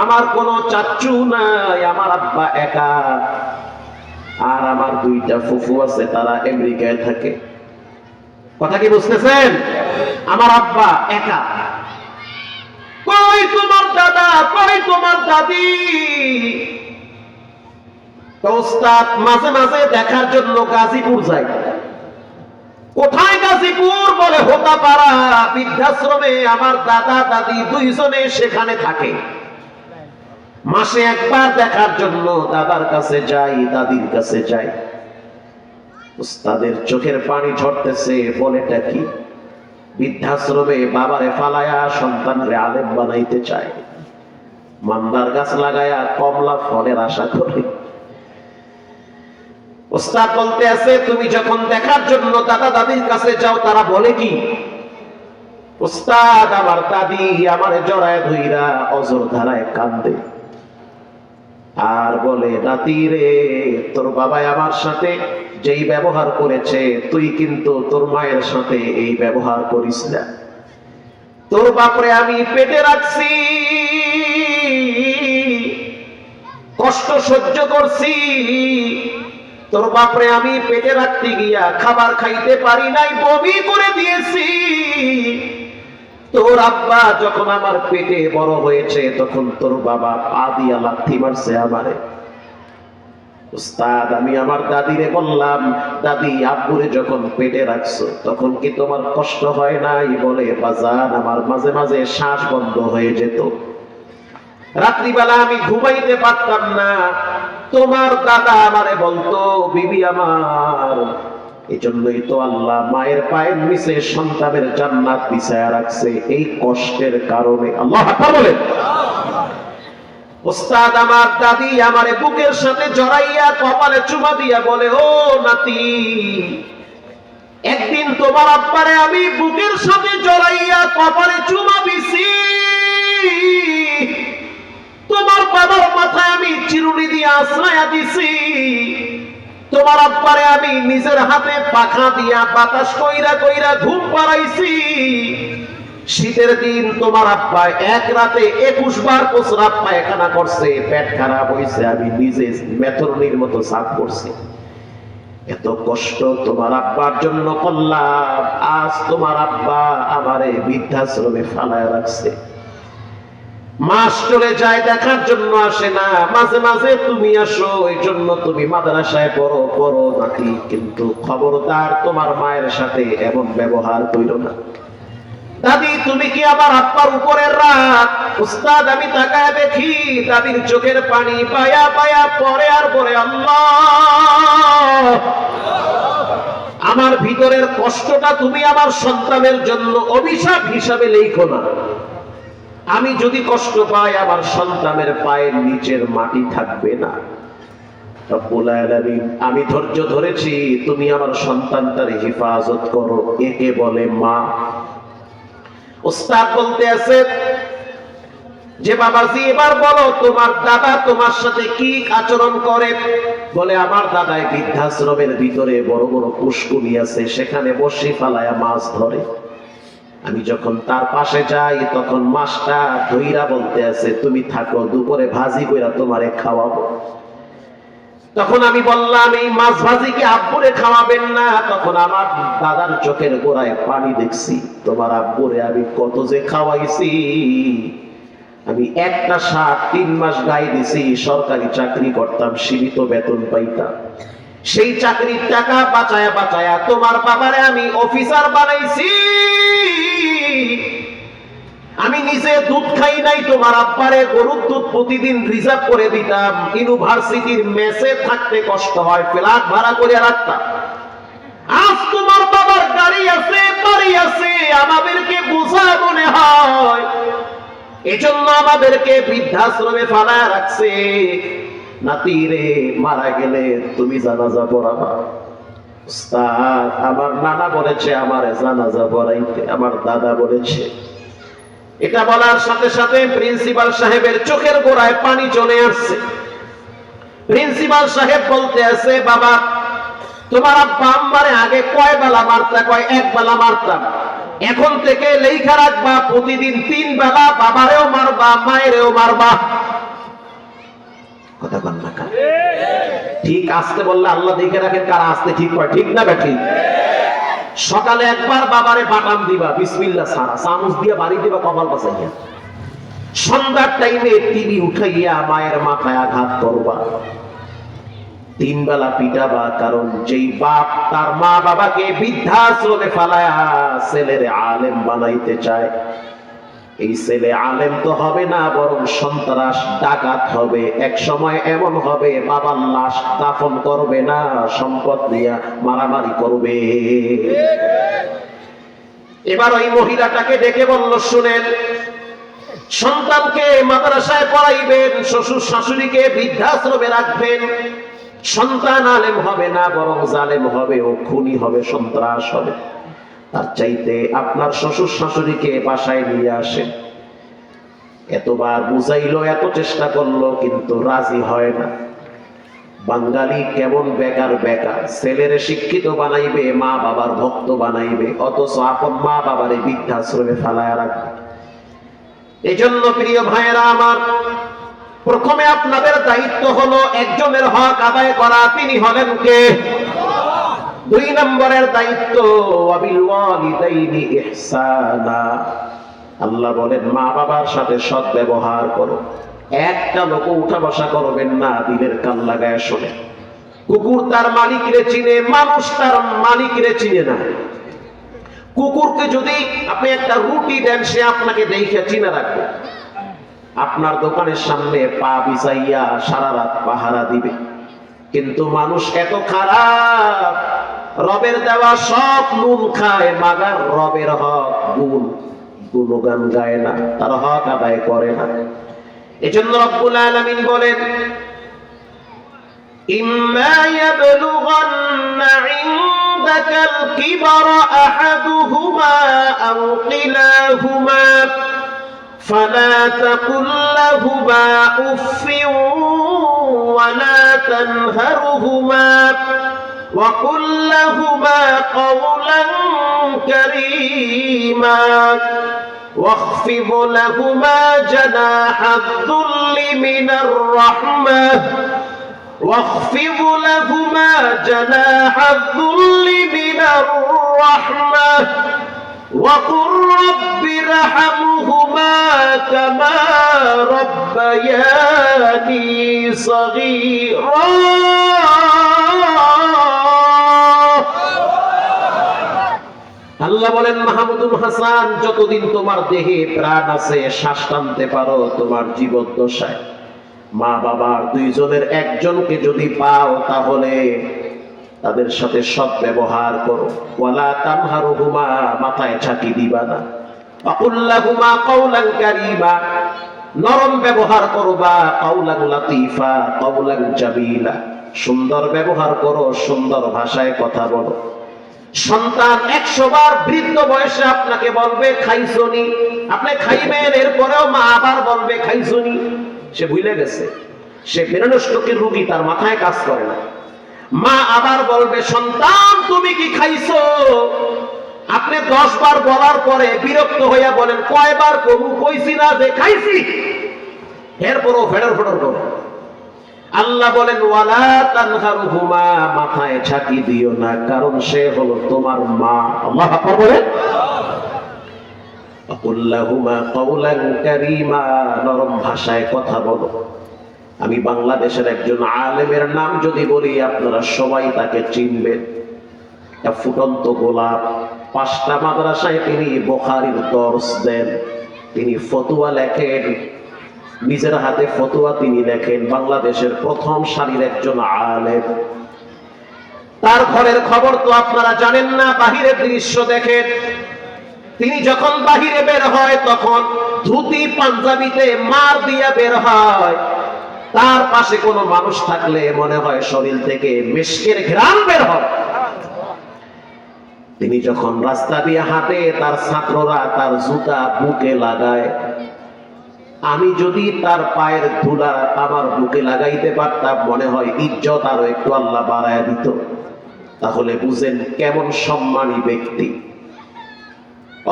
আমার কোনো চাচু নাই, আমার আব্বা একা। আর আমার 2টা ফুফু আছে, তারা আমেরিকায় থাকে। কথা কি বুঝতেছেন? আমার আব্বা একা। কই তোমার দাদা, কই তোমার দাদি? ওস্তাদ মাঝে মাঝে দেখার জন্য গাজীপুর যায়। কোথায় গাজীপুর? বলে হোতাপাড়া বৃদ্ধাশ্রমে আমার দাদা দাদি 2জনে সেখানে থাকে। মাসে একবার দেখার জন্য দাদার কাছে যাই, দাদির কাছে যাই। উস্তাদের চোখের পানি ঝরতেছে। বলেটা কি? বৃদ্ধাশ্রমে বাবারে ফালায়া সন্তানরে আলেম বানাইতে চায়, মান্দার গাছ লাগায়া কমলা ফলের আশা করে। উস্তাদ বলতে আছে, তুমি যখন দেখার জন্য দাদা দাদির কাছে যাও, তারা বলে কি? উস্তাদ আমার দাদি আমারে জড়ায় ধইরা অজর ধারায় কান্দে আর বলে, নাতি রে, তোর বাবা আমার সাথে যেই ব্যবহার করেছে, তুই কিন্তু তোর মায়ের সাথে এই ব্যবহার করিস না। তোর বাপরে আমি পেটে রাখছি, কষ্ট সহ্য করছি। তোর বাপরে আমি পেটে রাখতে গিয়া খাবার খাইতে পারি নাই, বমি করে দিয়েছি। তোর আব্বা যখন আমার পেটে বড় হয়েছে, তখন তোর বাবা পা দিয়া লাথি মারছে আমারে। উস্তাদ, আমি আমার দাদিরে বললাম, দাদি আব্বুরে যখন পেটে রাখছো তখন কি তোমার কষ্ট হয় নাই? বলে, বাজান, আমার মাঝে মাঝে শ্বাস বন্ধ হয়ে যেত, রাত্রিবেলা আমি ঘুমাইতে পারতাম না। তোমার দাদা আমারে বলতো, বিবি আমার, এই জন্যই তো আল্লাহ মায়ের পায়ের নিচে সন্তানের জান্নাত বিছায়া রাখছে, এই কষ্টের কারণে। আল্লাহু আকবার বলেন। ওস্তাদ, আমার দাদি আমারে বুকের সাথে জড়াইয়া কপালে চুমা দিয়া বলে, ও নাতি, একদিন তোমার আব্বারে আমি বুকের সাথে জড়াইয়া কপালে চুমা দিছি, তোমার বাবার মাথায় আমি চিরুনি দিয়ে আশ্রয়া দিছি, তোমার আব্বারে আমি নিজের হাতে পাখা দিয়া বাতাস কইরা কইরা ঘুম পাড়াইছি। শীতের দিন তোমার আব্বা এক রাতে 21 বার প্রস্রাব পায়খানা করছে, পেট খারাপ হইছে, আমি নিজে মেথরনির মতো সাফ করছি। এত কষ্ট তোমার আব্বার জন্য করলাম, আজ তোমার আব্বা আমারে বৃদ্ধাশ্রমে ফালায় রাখছে। মাস চলে যায়, দেখার জন্য আসে না, মাঝে মাঝে তুমি আসো, এই জন্য তুমি মাদ্রাসায় পড়ো নাকি, কিন্তু খবরদার তোমার মায়ের সাথে এমন ব্যবহার কইরো না। দাদি, তুমি কি আমার আব্বার উপরের রাত? উস্তাদ, আমি তাকায় দেখি দাদির চোখের পানি পায়া পায়া পরে আর বলে, আল্লাহ, আমার ভিতরের কষ্টটা তুমি আমার সন্তানের জন্য অভিশাপ হিসাবে লেখো না। আমি যদি কষ্ট পাই, আমার সন্তানের পায়ের নিচের মাটি থাকবে না। রব্বুল আলামিন, আমি ধৈর্য ধরেছি, তুমি আমার সন্তানটার হেফাজত করো, একে বলে মা। উস্তাদ বলতে আছে যে, বাবাজি, এবার বলো তোমার দাদা তোমার সাথে কি আচরণ করে? বলে, আমার দাদাই বৃদ্ধাশ্রমের ভিতরে বড় বড় পুষ্কুনি আছে, সেখানে বসি ফালায়া মাছ ধরে। আমি যখন তার পাশে যাই তখন মাছটা ধইরা বলতে আছে, তুমি থাকো, দুপুরে ভাজি কইরা তোমারে খাওয়াবো। তখন আমি বললাম, এই মাছ ভাজি কি আব্বুরে খাওয়াবেন না? তখন আমার দাদার চোখের গোড়ায় পানি দেখছি, তোমার আব্বুরে আমি কত যে খাওয়াইছি। আমি একটা শাক 3 মাস গায়ে দিছি, সরকারি চাকরি করতাম, সীমিত বেতন পাইতাম, সেই চাকরির টাকা বাঁচায়া বাঁচায়া তোমার বাবারে আমি অফিসার বানাইছি। আমি নিজে দুধ খাই নাই, তোমার আব্বারে গরুর দুধ প্রতিদিন রিজার্ভ করে দিতাম, ইউনিভার্সিটির মেসে থাকতে কষ্ট হয়, ফ্ল্যাট ভাড়া করে রাখতাম। আজ তোমার বাবার গাড়ি আছে, বাড়ি আছে, আমাদেরকে বোঝা মনে হয়, এজন্য আমাদেরকে বৃদ্ধাশ্রমে ফালায় রাখছে। নাতি রে, মারা গেলে তুমি জানাজা পড়াবা। উস্তাদ, আমার নানা বলেছে আমারে জানাজা পড়াইতে, আমার দাদা বলেছে। এটা বলার সাথে সাথে প্রিন্সিপাল সাহেবের চোখের গোড়ায় পানি চলে আসছে। প্রিন্সিপাল সাহেব বলতে আছে, বাবা, তোমার আব্বা আম্মারে আগে কয় বেলা মারতা? কয় 1 বেলা মারতাম। এখন থেকে লেখা রাখবা, প্রতিদিন 3 বেলা বাবারেও মারবা, মায়েরও মারবা। কথা বল না কার ঠিক আসতে বললে আল্লাহ দেখে রাখেন কারা আসতে ঠিক হয়, ঠিক না বেঠি? সকালে একবার বাবারে বাটাম দিবা, বিসমিল্লাহ সারা, চামচ দিয়ে বাড়ি দিবা কপাল বাঁচাইয়া। সন্ধ্যার টাইমে টিভি উঠাইয়া মায়ের মাথায় আঘাত করবা, 3 বেলা পিটাবা। কারণ যেই বাপ তার মা বাবাকে বৃদ্ধাশ্রমে ফালায়া ছেলেরে আলেম বানাইতে চায়, এই ছেলে আলেম তো হবে না, বরং সন্ত্রাস ডাকাত হবে। এক সময় এমন হবে, বাবার লাশ দাফন করবে না, সম্পদ নিয়ে মারামারি করবে। এবার ওই মহিলাটাকে ডেকে বলল, শুনেন, সন্তানকে মাদ্রাসায় পড়াইবেন, শ্বশুর শাশুড়িকে বৃদ্ধাশ্রমে রাখবেন, সন্তান আলেম হবে না, বরং জালেম হবে, ও খুনি হবে, সন্ত্রাস হবে। তার চাইতে আপনার শ্বশুর শাশুড়িকে বাসায় নিয়ে আসেন। এতবার বুঝাইলো, এত চেষ্টা করলো, কিন্তু রাজি হয় না। বাঙালি কেমন বেকার, ছেলেরে শিক্ষিত বানাইবে, মা বাবার ভক্ত বানাইবে, অথচ আপন মা বাবারে বৃদ্ধাশ্রমে ফালায়া রাখবে। এই জন্য প্রিয় ভাইয়েরা আমার, প্রথমে আপনাদের দায়িত্ব হলো একজনের হক আদায় করা, তিনি হলেন কে? 2 নম্বরের দায়িত্ব, ওয়াবিল ওয়ালিদাইনি ইহসানা। আল্লাহ বলেন, মা বাবার সাথে সৎ ব্যবহার করো। একটা লোক উঠা বসা করবেন না, দিলের কান লাগায় শোনে। কুকুর তার মালিকরে চিনে, মানুষ তার মালিকরে চিনে না। কুকুরকে যদি আপনি একটা রুটি দেন, সে আপনাকে দেখে চিনে রাখবে। আপনার দোকানের সামনে পা বিছাইয়া সারা রাত পাহারা দিবে। কিন্তু মানুষ এত খারাপ, রবের দেওয়া সব নুন খায়, মাগার রবের হক গুণগান গায় না, তার হক আদায় করে না। এজন্য রব্বুল আলামিন বলেন, ইম্মা ইয়াবলুগান্না ইনদাকাল কিবরা আহাদুহুমা আও কিলাহুমা ফালা তাকুল লাহুমা উফফিন ওয়ালা তানহারহুমা وقل لهما قولا كريما واخفض لهما جناح الذل من الرحمة واخفض لهما جناح الذل من الرحمة وقل رب ارحمهما كما ربياني صغيرا। আল্লাহ বলেন, মাহমুদুল হাসান, যতদিন তোমার দেহে প্রাণ আছে, শ্বাস টানতে পারো, তোমার জীবদ্দশায় মা বাবার দুইজনের একজনকে যদি পাও, তাহলে তাদের সাথে সৎ ব্যবহার করো। ওয়ালা তানহারুহুমা, মাথায় ছাকি দিবা না। ওয়াকুল লাহুমা কাওলান কারীমা, নরম ব্যবহার করবা। কাওলান লাতীফা, কাওলান জামিলা, সুন্দর ব্যবহার করো, সুন্দর ভাষায় কথা বলো। সন্তান 100 বার বৃদ্ধ বয়সে আপনাকে বলবে খাইছনি, আপনি খাইবেন, এরপরেও মা আবার বলবে খাইছনি। সে ভুলে গেছে, সে বেরোনষ্টকের রোগী, তার মাথায় কাজ করে না। মা আবার বলবে, সন্তান তুমি কি খাইছো? আপনি 10 বার বলার পরে বিরক্ত হইয়া বলেন, কয়বার কবু কইছি না যে খাইছি? এরপরও ফেডর ফেডর করো। আল্লাহ বলেন, ওয়ালা তানহারহুমা, মাথায় ছাকি দিও না, কারণ সে হলো তোমার মা। আল্লাহ আকবার বলেন। ওয়াকুল লাহুমা কাওলান কারীমা, নরম ভাষায় কথা বলো। আমি বাংলাদেশের একজন আলেমের নাম যদি বলি, আপনারা সবাই তাকে চিনবেন। একটা ফুটন্ত গোলাপ, 5টা মাদ্রাসায় তিনি বুখারীর দর্স দেন, তিনি ফতোয়া লেখেন, নিজের হাতে ফতোয়া তিনি লেখেন। বাংলাদেশের প্রথম সারির একজন আলেম। তার ঘরের খবর তো আপনারা জানেন না, বাহিরের দৃশ্য দেখেন। তিনি যখন বাহিরে বের হয়, তখন ধুতি পাঞ্জাবিতে মার দিয়া বের হয়। তার পাশে কোনো মানুষ থাকলে মনে হয় শরীর থেকে মিশকের ঘ্রাণ বের হয়। তিনি যখন রাস্তা দিয়ে হাঁটে, তার ছাত্ররা তার জুতা বুকে লাগায়। আমি যদি তার পায়ের ধুলা আমার বুকে লাগাইতে পারতাম, মনে হয় ইজ্জত আরো একটু আল্লাহ বাড়ায় দিত। তাহলে বুঝেন কেমন সম্মানী ব্যক্তি।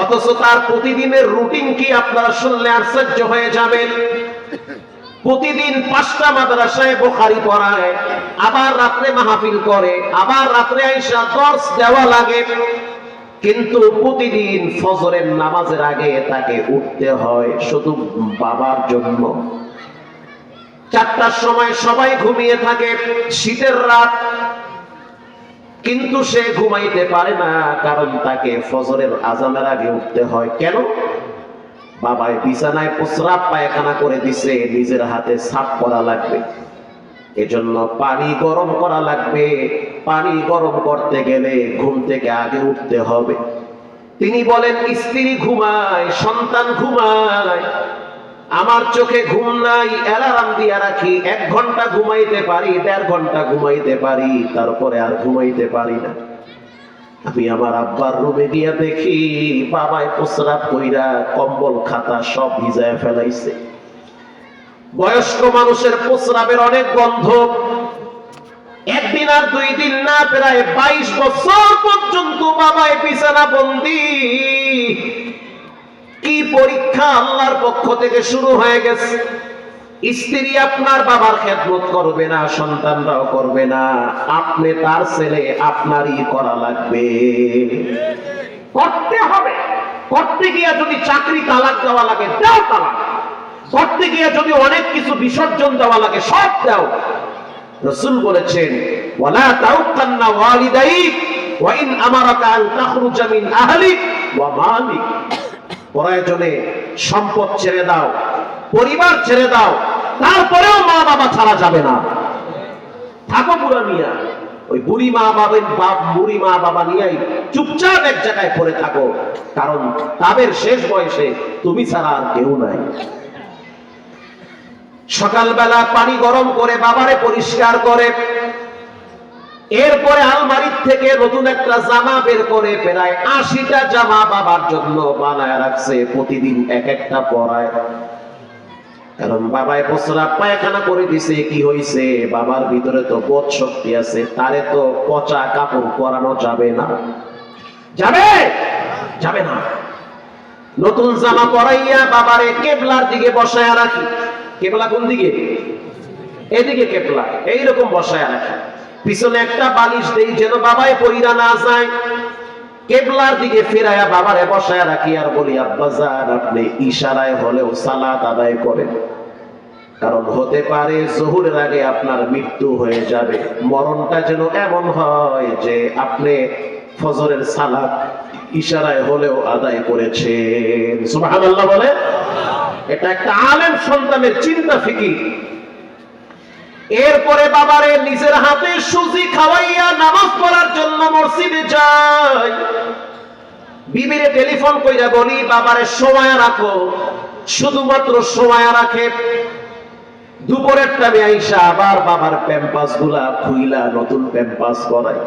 অথচ তার প্রতিদিনের রুটিন কি আপনারা শুনলে আশ্চর্য হয়ে যাবেন। প্রতিদিন 5টা মাদ্রাসায় বুখারী পড়ায়, আবার রাত্রে মাহফিল করে, আবার রাত্রে আইসা দর্স দেওয়া লাগে। কিন্তু প্রতিদিন ফজরের নামাজের আগে তাকে উঠতে হয় শুধু বাবার জন্য। 4টার সময় সবাই ঘুমিয়ে থাকে, শীতের রাত, কিন্তু সে ঘুমাইতে পারে না, কারণ তাকে ফজরের আজানের আগে উঠতে হয়। কেন? বাবাই বিছানায় প্রস্রাব পায়খানা করে দিছে, নিজের হাতে সাফ করা লাগবে, এজন্য পানি গরম করা লাগবে। পানি গরম করতে গেলে ঘুম থেকে আগে উঠতে হবে। তিনি বলেন, স্ত্রী ঘুমায়, সন্তান ঘুমায়, আমার চোখে ঘুম নাই, অ্যালার্ম দিয়া রাখি, 1 ঘন্টা ঘুমাইতে পারি, 1.5 ঘন্টা ঘুমাইতে পারি, তারপরে আর ঘুমাইতে পারি না। আমি আমার আব্বার রুমে গিয়া দেখি বাবায় প্রস্রাব কইরা কম্বল খাতা সব ভিজায় ফেলাইছে। বয়স্ক মানুষের প্রস্রাবের অনেক গন্ধ। 1 দিন আর 2 দিন না, প্রায় 22 বছর পর্যন্ত বাবায় বিছানা বন্দী। কি পরীক্ষা আল্লাহর পক্ষ থেকে শুরু হয়ে গেছে। স্ত্রী আপনার বাবার খেদমত করবে না, সন্তানরাও করবে না, আপনি তার ছেলে, আপনারই করা লাগবে, করতে হবে। করতে গিয়ে যদি চাকরি তালাক দেওয়া লাগে, দাও তালাক। করতে গিয়ে যদি অনেক কিছু বিসর্জন দেওয়া লাগে, সব দাও। রাসূল বলেছেন, ওয়ালা তাউকান্না ওয়ালিদাইক ওয়া ইন আমারাকা আন তাখরুজা মিন আহলিক ওয়া মালিক। প্রয়োজনে সম্পদ ছেড়ে দাও, পরিবার ছেড়ে দাও, তারপরেও মা বাবা ছাড়া যাবে না। থাকো বুড়া মিয়া, ওই বুড়ি মা বাবা নিয়েই চুপচাপ এক জায়গায় পড়ে থাকো, কারণ তাদের শেষ বয়সে তুমি ছাড়া আর কেউ নাই। সকালবেলা পানি গরম করে বাবারে পরিষ্কার করে, এরপরে আলমারির থেকে নতুন একটা জামা বের করে প্রায় 80টা জামা বাবার জন্য বানায় রাখছে, প্রতিদিন এক একটা পরায়। কারণ বাবায় প্রস্রাব পায়খানা করে দিছে, কি হইছে, বাবার ভিতরে তো বোধ শক্তি আছে, তারে তো পচা কাপড় পরানো যাবে না, যাবে না। নতুন জামা পরাইয়া বাবারে কেবলার দিকে বসায়া রাখি। কেবলা কোন দিকে? এদিকে কেবলা, এইরকম বসায়া রাখি। পিছনে একটা বালিশ দেই যেন বাবায় পইরা না যায়। কেবলার দিকে ফিরায়া বাবারে বসায়া রাখি আর বলি, আব্বাজান আপনি ইশারায় হলেও সালাত আদায় করেন, কারণ হতে পারে জোহরের আগে আপনার মৃত্যু হয়ে যাবে। মরণটা যেন এমন হয় যে আপনি ফজরের সালাত ইশারায় হলেও আদায় করেছেন। সুবহানাল্লাহ বলে। এটা একটা আলেম সন্তানের চিন্তা ফিকির। এরপরে বাবারে নিজের হাতে সুজি খাওয়াইয়া নামাজ পড়ার জন্য মসজিদে যাই। বিবিরে টেলিফোন কইরা বলি, বাবারে সময় রাখো, শুধুমাত্র সময় রাখে। দুপুরের টাইমে আইসা আবার বাবার প্যাম্পাস গুলা খুইলা নতুন প্যাম্পাস করাই,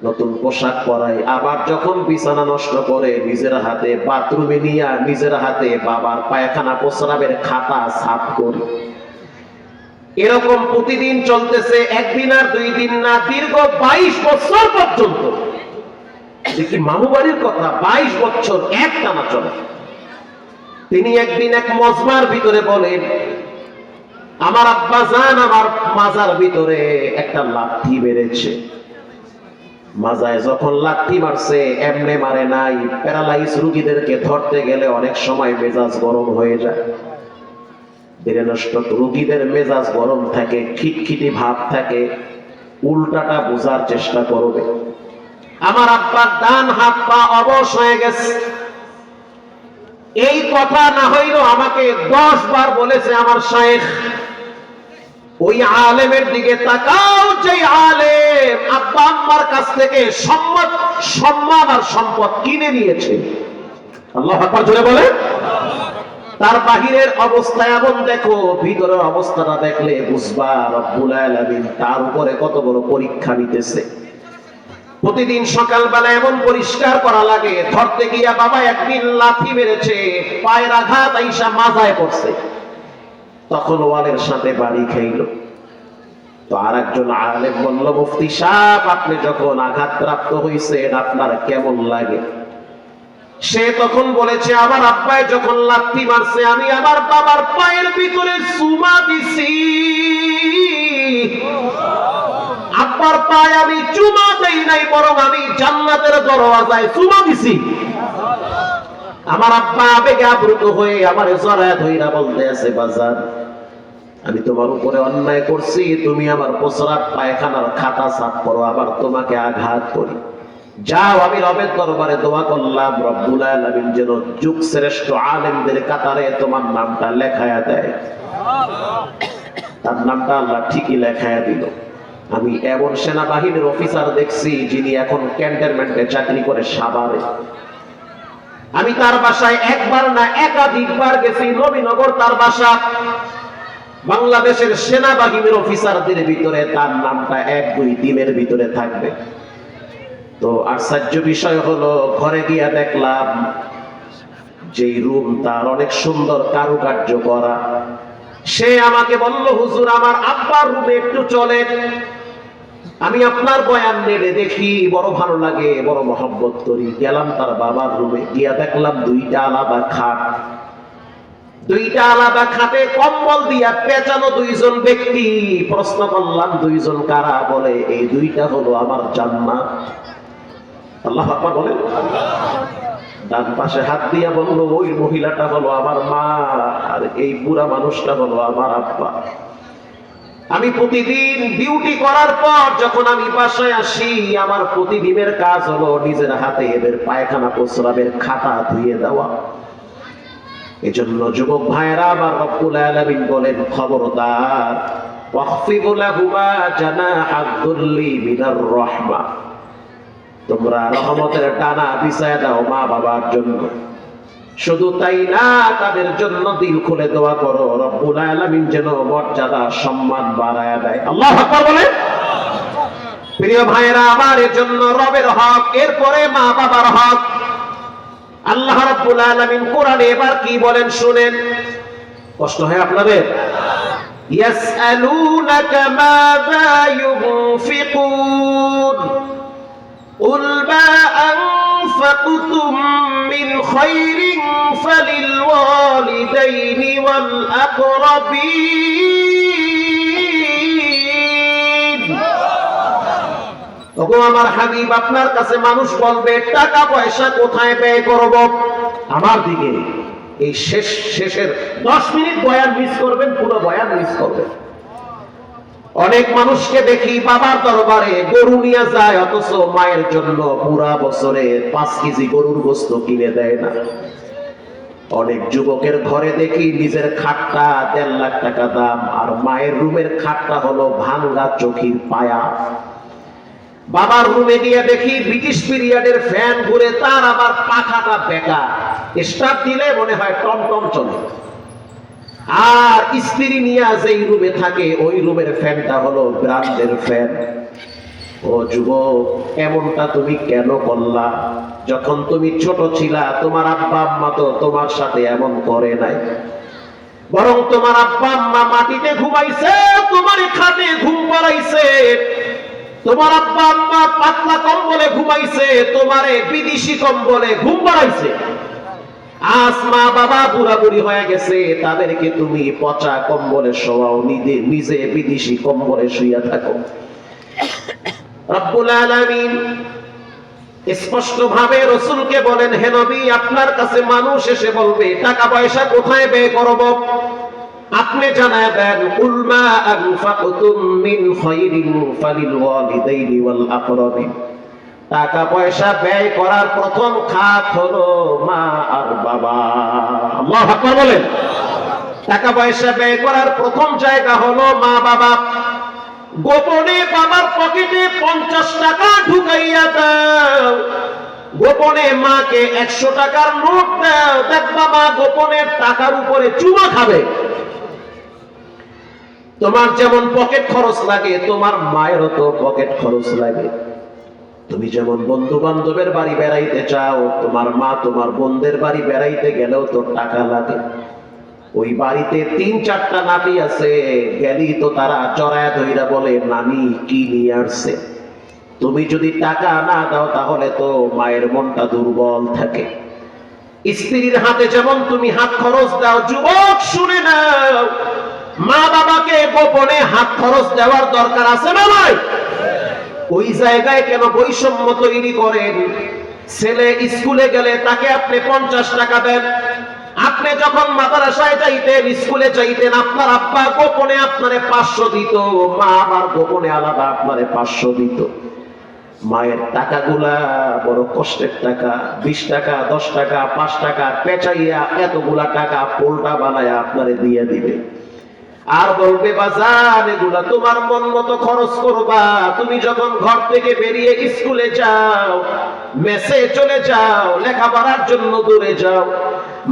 নতুন পোশাক পরাই। আবার যখন বিছানা নষ্ট করে নিজের হাতে বাথরুমে নিয়ে নিজের হাতে বাবার পায়খানা প্রস্রাবের খাতা সাফ করি। এরকম প্রতিদিন চলতেছে, একদিন আর 2 দিন না, দীর্ঘ 22 বছর পর্যন্ত। দেখি মামু বাড়ির কথা, 22 বছর এক টানা চলে। তিনি একদিন এক মজমার ভিতরে বলেন, আমার আব্বা জান আমার মাজার ভিতরে একটা লাঠি বেড়েছে। মাজায় যখন লাঠি মারছে এমনে মারে নাই, প্যারালাইজ রোগীদেরকে ধরতে গেলে অনেক সময় মেজাজ গরম হয়ে যায়। রোগীদের মেজাজ গরম থাকে, খিটখিটি ভাব থাকে, উল্টাটা বোঝার চেষ্টা করবে। আমার আব্বার ডান হাত পা অবশ হয়ে গেছে। এই কথা না হইল আমাকে 10 বার বলেছে আমার শায়েখ, ওই আলেমের দিকে তাকাও, যে আলেম আব্বা আম্মার কাছ থেকে সম্মান আর সম্পদ কিনে নিয়েছে। আল্লাহু আকবার জোরে বলে। তার বাহিরের অবস্থা এমন দেখো, ভিতরের অবস্থাটা দেখলে বুঝবা রব্বুল আলামিন তার উপরে কত বড় পরীক্ষা নিতেছে। প্রতিদিন সকালবেলা এমন পরিষ্কার করা লাগে, ধরতে গিয়া বাবা একদিন লাথি মেরেছে, পায়ের আঘাত আইসা মাজায় পড়ছে, তখন ওয়ালের সাথে বাড়ি খাইল। তো আর একজন আলেম বলল, মুফতি সাহেব আপনি যখন আঘাতপ্রাপ্ত হইছেন আপনার কেমন লাগে? সে তখন বলেছে, আমার আব্বাই যখন লাথি মারছে আমি আমার বাবার পায়ের ভিতরে চুমা দিছি। আব্বার পায়ে আমি চুমা দেই নাই, বরং আমি জান্নাতের দরওয়াজায় চুমা দিছি। আমার আব্বা আবেগে আপ্লুত হয়ে আমার জড়ায় ধইরা বলতে আছে, বাজার আমি তোমার উপরে অন্যায় করছি, তুমি আমার প্রস্রাব পায়খানার খাতা সাফ করো, আবার তোমাকে আঘাত করি। যাও, আমি রবের দরবারে দোয়া করলাম রব্বুল আলামিন যেন যুগ শ্রেষ্ঠ আলেমদের কাতারে তোমার নামটা লেখায়া দেয়। তার নামটা আল্লাহ ঠিকই লেখায়া দিল। আমি এমন সেনাবাহিনীর অফিসার দেখছি যিনি এখন ক্যান্টনমেন্টে চাকরি করে সাভারে। আমি তার বাসায় একবার না একাধিকবার গেছি, নবীনগর তার বাসা। বাংলাদেশের সেনাবাহিনীর অফিসারদের ভিতরে তার নামটা 1-2 দিনের ভিতরে থাকবে। তো আশ্চর্য বিষয় হলো, ঘরে গিয়া দেখলাম যে রুম তার অনেক সুন্দর কারুকার্য করা। সে আমাকে বলল, হুজুর আমার আব্বার রুমে একটু চলে, আমি আপনার বয়ান নেড়ে দেখি, বড় ভালো লাগে, বড় মহব্বত করি। গেলাম তার বাবার রুমে, গিয়া দেখলাম 2টা আলাদা খাট, 2টা আলাদা খাটে কম্বল দিয়া পেঁচানো 2 জন ব্যক্তি। প্রশ্ন করলাম 2 জন কারা? বলে এই 2টা হলো আমার জান্নাত। আল্লাহু আকবার বলে। ডান পাশে হাত দিয়া বলল, ওই মহিলাটা হলো আমার মা, আর এই বুড়া মানুষটা হলো আমার আব্বা। আমি প্রতিদিন ডিউটি করার পর যখন আমি বাসায় আসি, আমার প্রতিদিনের কাজ হলো নিজের হাতে এদের পায়খানা প্রস্রাবের খাতা ধুয়ে দেওয়া। এজন্য যুবক ভাইরা আমার রব্বুল আলামিন বলেন, খবরদার ওয়াখফিদু লাহুমা জানাহাদ দুল্লি মিনার রাহমা, তোমরা রহমতের ডানা বিছায়া দাও মা বাবার জন্য। শুধু তাই না, তাদের জন্য দিল খুলে দোয়া করো রব্বুল আলামিন যেন মর্যাদা সম্মান বাড়ায়া দেয়। আল্লাহু আকবার বলেন। প্রিয় ভাইরা আমার, এর জন্য রবের হক, এরপরে মা বাবার হক। আল্লাহ রাব্বুল আলামিন কোরআনে এবার কি বলেন শুনেন। কষ্ট হয় আপনাদের? ইয়াসআলুনাকা মাযা ইউনফিকুন কুল মা আনফাকতুম মিন খায়রিন ফালিল ওয়ালিদাইনি ওয়াল আকরাবিন। ওগো আমার হাবিব, আপনার কাছে মানুষ বলবে টাকা পয়সা কোথায় ব্যয় করব? আমার দিকে এই শেষের 10 মিনিট বয়ান মিস করবেন, পুরো বয়ান মিস করবেন। অনেক মানুষকে দেখি বাবার দরবারে গরু নিয়ে যায়, অথচ মায়ের জন্য পুরা বছরে 5 কেজি গরুর গোশত কিনে দেয় না। অনেক যুবকের ঘরে দেখি নিজের খাটটা 1.5 লাখ টাকা দাম, আর মায়ের রুমের খাটটা হলো ভাঙ্গা চোখির পায়া। বাবার রুমে গিয়ে দেখি ব্রিটিশ পিরিয়ডের ফ্যান ঘুরে, তার আবার পাখাটা বেঁকা, স্টার্ট দিলে মনে হয় টমটম চলে। আর স্ত্রী নিয়ে যেই রুমে থাকে ওই রুমের ফ্যানটা হলো ব্র্যান্ডের ফ্যান। ও যুবক, এমনটা তুমি কেন করলা? যখন তুমি ছোট ছিলা তোমার আব্বা আম্মা তো তোমার সাথে এমন করে নাই, বরং তোমার আব্বা আম্মা মাটিতে ঘুমাইছে, তোমার খাটে ঘুম পাড়াইছে। তোমার আব্বা আম্মা পাতলা কম্বলে ঘুমাইছে, তোমারে বিদেশি কম্বলে ঘুম পাড়াইছে। আজ মা বাবা বুড়া বুড়ি হয়ে গেছে, তাদেরকে তুমি পচা কম্বলে শোয়াও, নিজে বিদেশি কম্বলে শুইয়া থাকো। রব্বুল আলামিন স্পষ্ট ভাবে রাসূলকে বলেন, হে নবী, আপনার কাছে মানুষ এসে বলবে টাকা পয়সা কোথায় ব্যয় করব, আপনি জানায় দেন কুল মা আনফাকতুম মিন খায়রিন ফালিল ওয়ালিদাইনি ওয়াল আকরাবিন। টাকা পয়সা ব্যয় করার প্রথম খাত হলো মা আর বাবা। আল্লাহু আকবার বলেন। টাকা পয়সা ব্যয় করার প্রথম জায়গা হলো মা বাবা। গোপনে বাবার পকেটে 50 টাকা ঢুকাইয়া দাও, গোপনে মাকে 100 টাকার নোট দাও, দেখবা মা গোপনে টাকার উপরে চুমা খাবে। তোমার যেমন পকেট খরচ লাগে, তোমার মায়েরও তো পকেট খরচ লাগে। তুমি যেমন বন্ধু বান্ধবের বাড়ি বেড়াইতে চাও, তোমার মা তোমার বোনদের বাড়ি বেড়াইতে গেলেও তো টাকা লাগে। ওই বাড়িতে 3-4টা নাতি আছে, গেলি তো তারা জড়ায় ধইরা বলে নানি কি নিয়ে আসছে। তুমি যদি টাকা না দাও তাহলে তো মায়ের মনটা দুর্বল থাকে। স্ত্রীর হাতে যেমন তুমি হাত খরচ দাও, যুবক শুনে নাও, মা বাবাকে গোপনে হাত খরচ দেওয়ার দরকার আছে না নাই? ওই জায়গায় কেন বৈষম্য তৈরি করেন? ছেলে স্কুলে গেলে তাকে আপনি 50 টাকা দেন, আপনি যখন মাদ্রাসায় যাইতেন, স্কুলে যাইতেন, আপনার আব্বা গোপনে আপনারে 500 দিত, মা আবার গোপনে আলাদা আপনারে 500 দিত। মায়ের টাকাগুলা বড় কষ্টের টাকা, 20 টাকা 10 টাকা 5 টাকা পেঁচাইয়া এতগুলা টাকা পোল্টা বানায় আপনারে দিয়ে দিবে, আর বলবে বাজার এগুলা তোমার মন মতো খরচ করবা। তুমি যখন ঘর থেকে বেরিয়ে স্কুলে যাও, মেসে চলে যাও, লেখাপড়ার জন্য দূরে যাও,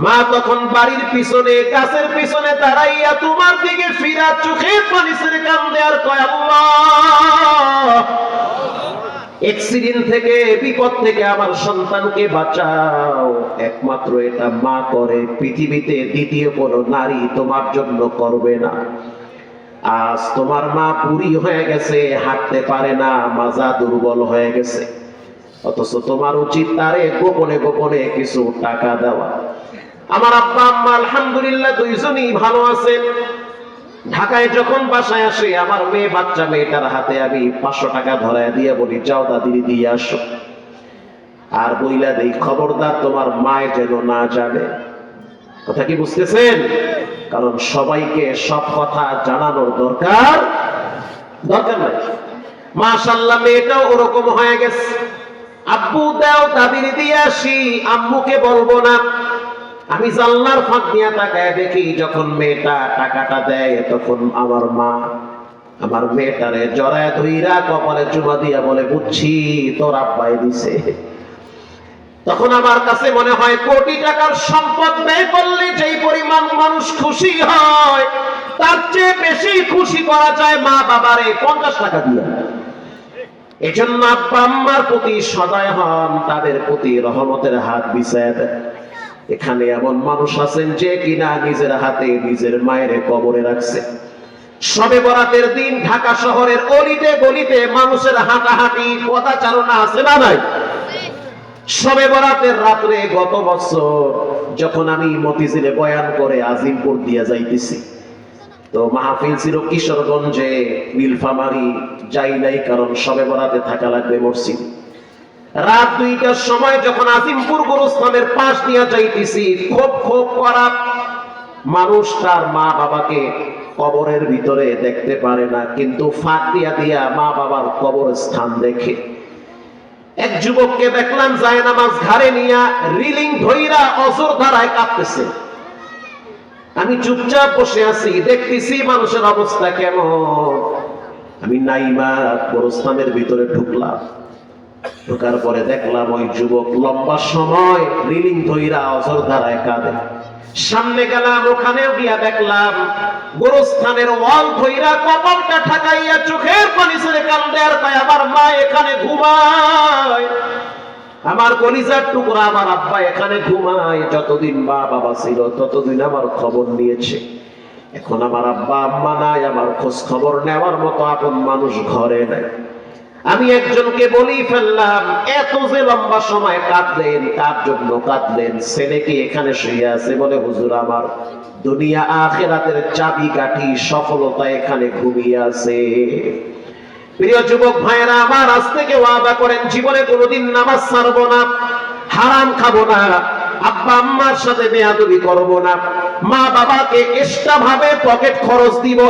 মা তখন বাড়ির পিছনে গাছের পিছনে দাঁড়াইয়া তোমার দিকে ফিরা চোখে পানি ছেড়ে কান্দে আর কয় আল্লাহ, অ্যাক্সিডেন্ট থেকে বিপদ থেকে আমার সন্তানকে বাঁচাও। একমাত্র এটা মা করে, পৃথিবীতে দ্বিতীয় কোনো নারী তোমার জন্য করবে না। আজ তোমার মা বুড়ি হয়ে গেছে, হাঁটতে পারে না, মাজা দুর্বল হয়ে গেছে, অথচ তোমার উচিত তারে গোপনে গোপনে কিছু টাকা দেওয়া। আমার আব্বা আম্মা আলহামদুলিল্লাহ দুইজনই ভালো আছেন। ঢাকায় যখন বাসায় আসে, আমার মেয়ে বাচ্চা মেয়েটার হাতে আমি 500 টাকা ধরায় দিয়ে বলি যাও দাদির দিয়ে আসো, আর বইলা দেই খবরদার তোমার মায় যেন না জানে। কথা কি বুঝতেছেন? কারণ সবাইকে সব কথা জানানোর দরকার নাই। মাশাআল্লাহ, মেয়েটাও ওরকম হয়ে গেছে। আব্বু দাও, দাদির দিয়ে আসি, আম্মুকে বলবো না। আমি জানলার ফাঁক দিয়ে তাকায় দেখি যখন মেয়েটা টাকাটা দেয়, তখন আমার মা আমার মেয়েটারে জড়ায় ধইরা কপালে চুমা দিয়া বলে, বুঝছি তোর আব্বাই দিছে। তখন আমার কাছে মনে হয় কোটি টাকার সম্পদ ব্যয় করলে যেই পরিমাণ মানুষ খুশি হয়, তার চেয়ে বেশি খুশি করা যায় মা বাবারে 50 টাকা দিয়ে। এজন্য আব্বা আম্মার প্রতি সদয় হন, তাদের প্রতি রহমতের হাত বিছায় দেন। এখানে এমন মানুষ আছেন যে কিনা নিজের হাতে নিজের মায়ের কবরে রাখছে। শবে বরাতের দিন ঢাকা শহরের অলিতে গলিতে মানুষের হাঁটাহাঁটি পদাচারণা আছে না নাই? শবে বরাতের রাত্রে গত বছর যখন আমি মতিঝিলে বয়ান করে আজিমপুর দিয়ে যাইতেছি, তো মাহফিল ছিল কিশোরগঞ্জে নীলফামারী, যাই নাই কারণ শবে বরাতে থাকা লাগবে মসজিদ। রাত 2টার সময় যখন আজিমপুর গোরস্থানের পাশ দিয়ে যাইতেছি, খুব করা মানুষ তার মা বাবাকে কবরের ভিতরে দেখতে পারে না, কিন্তু ফাঁক দিয়া দিয়া মা বাবার কবরস্থান দেখে। এক যুবককে দেখলাম জায়নামাজ ঘাড়ে নিয়া রিলিং ধইরা অজর ধারায় কাঁপতেছে। আমি চুপচাপ বসে আছি, দেখতেছি মানুষের অবস্থা কেমন। আমি নাইমা গোরস্থানের ভিতরে ঢুকলাম। ঢোকার পরে দেখলাম ওই যুবক লম্বা সময় রিলিং ধইরা অজর ধারায় কাঁদে। সামনে গেলাম, ওখানেও গিয়া দেখলাম গোরস্থানের ওয়াল ধইরা কপালটা ঠাকাইয়া চোখের পানি ছেড়ে কান্দে আর কয়, আমার মা এখানে ঘুমায়, আমার কলিজার টুকরা আমার আব্বা এখানে ঘুমায়। যতদিন মা বাবা ছিল ততদিন আমার খবর নিয়েছে, এখন আমার আব্বা আম্মা নাই, আমার খোঁজ খবর নেওয়ার মতো আপন মানুষ ঘরে নাই। আমি একজনকে বলি ফেললাম, এত যে লম্বা সময় কাঁদলেন, কার জন্য কাঁদলেন? ছেলে কি এখানে শুয়ে আছে? বলে, হুজুর আমার দুনিয়া আখিরাতের চাবিকাঠি সফলতা এখানে ঘুমিয়ে আছে। প্রিয় যুবক ভাইয়েরা আমার, আজ থেকে ওয়াদা করেন জীবনে কোনোদিন নামাজ ছাড়বো না, হারাম খাবো না, আব্বা আম্মার সাথে বেয়াদবি করবো না, মা বাবাকে এক্সট্রা ভাবে পকেট খরচ দিব।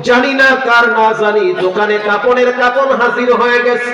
জানি না কার না জানি দোকানে কাপড়ের কাপড় হাজির হয়ে গেছে।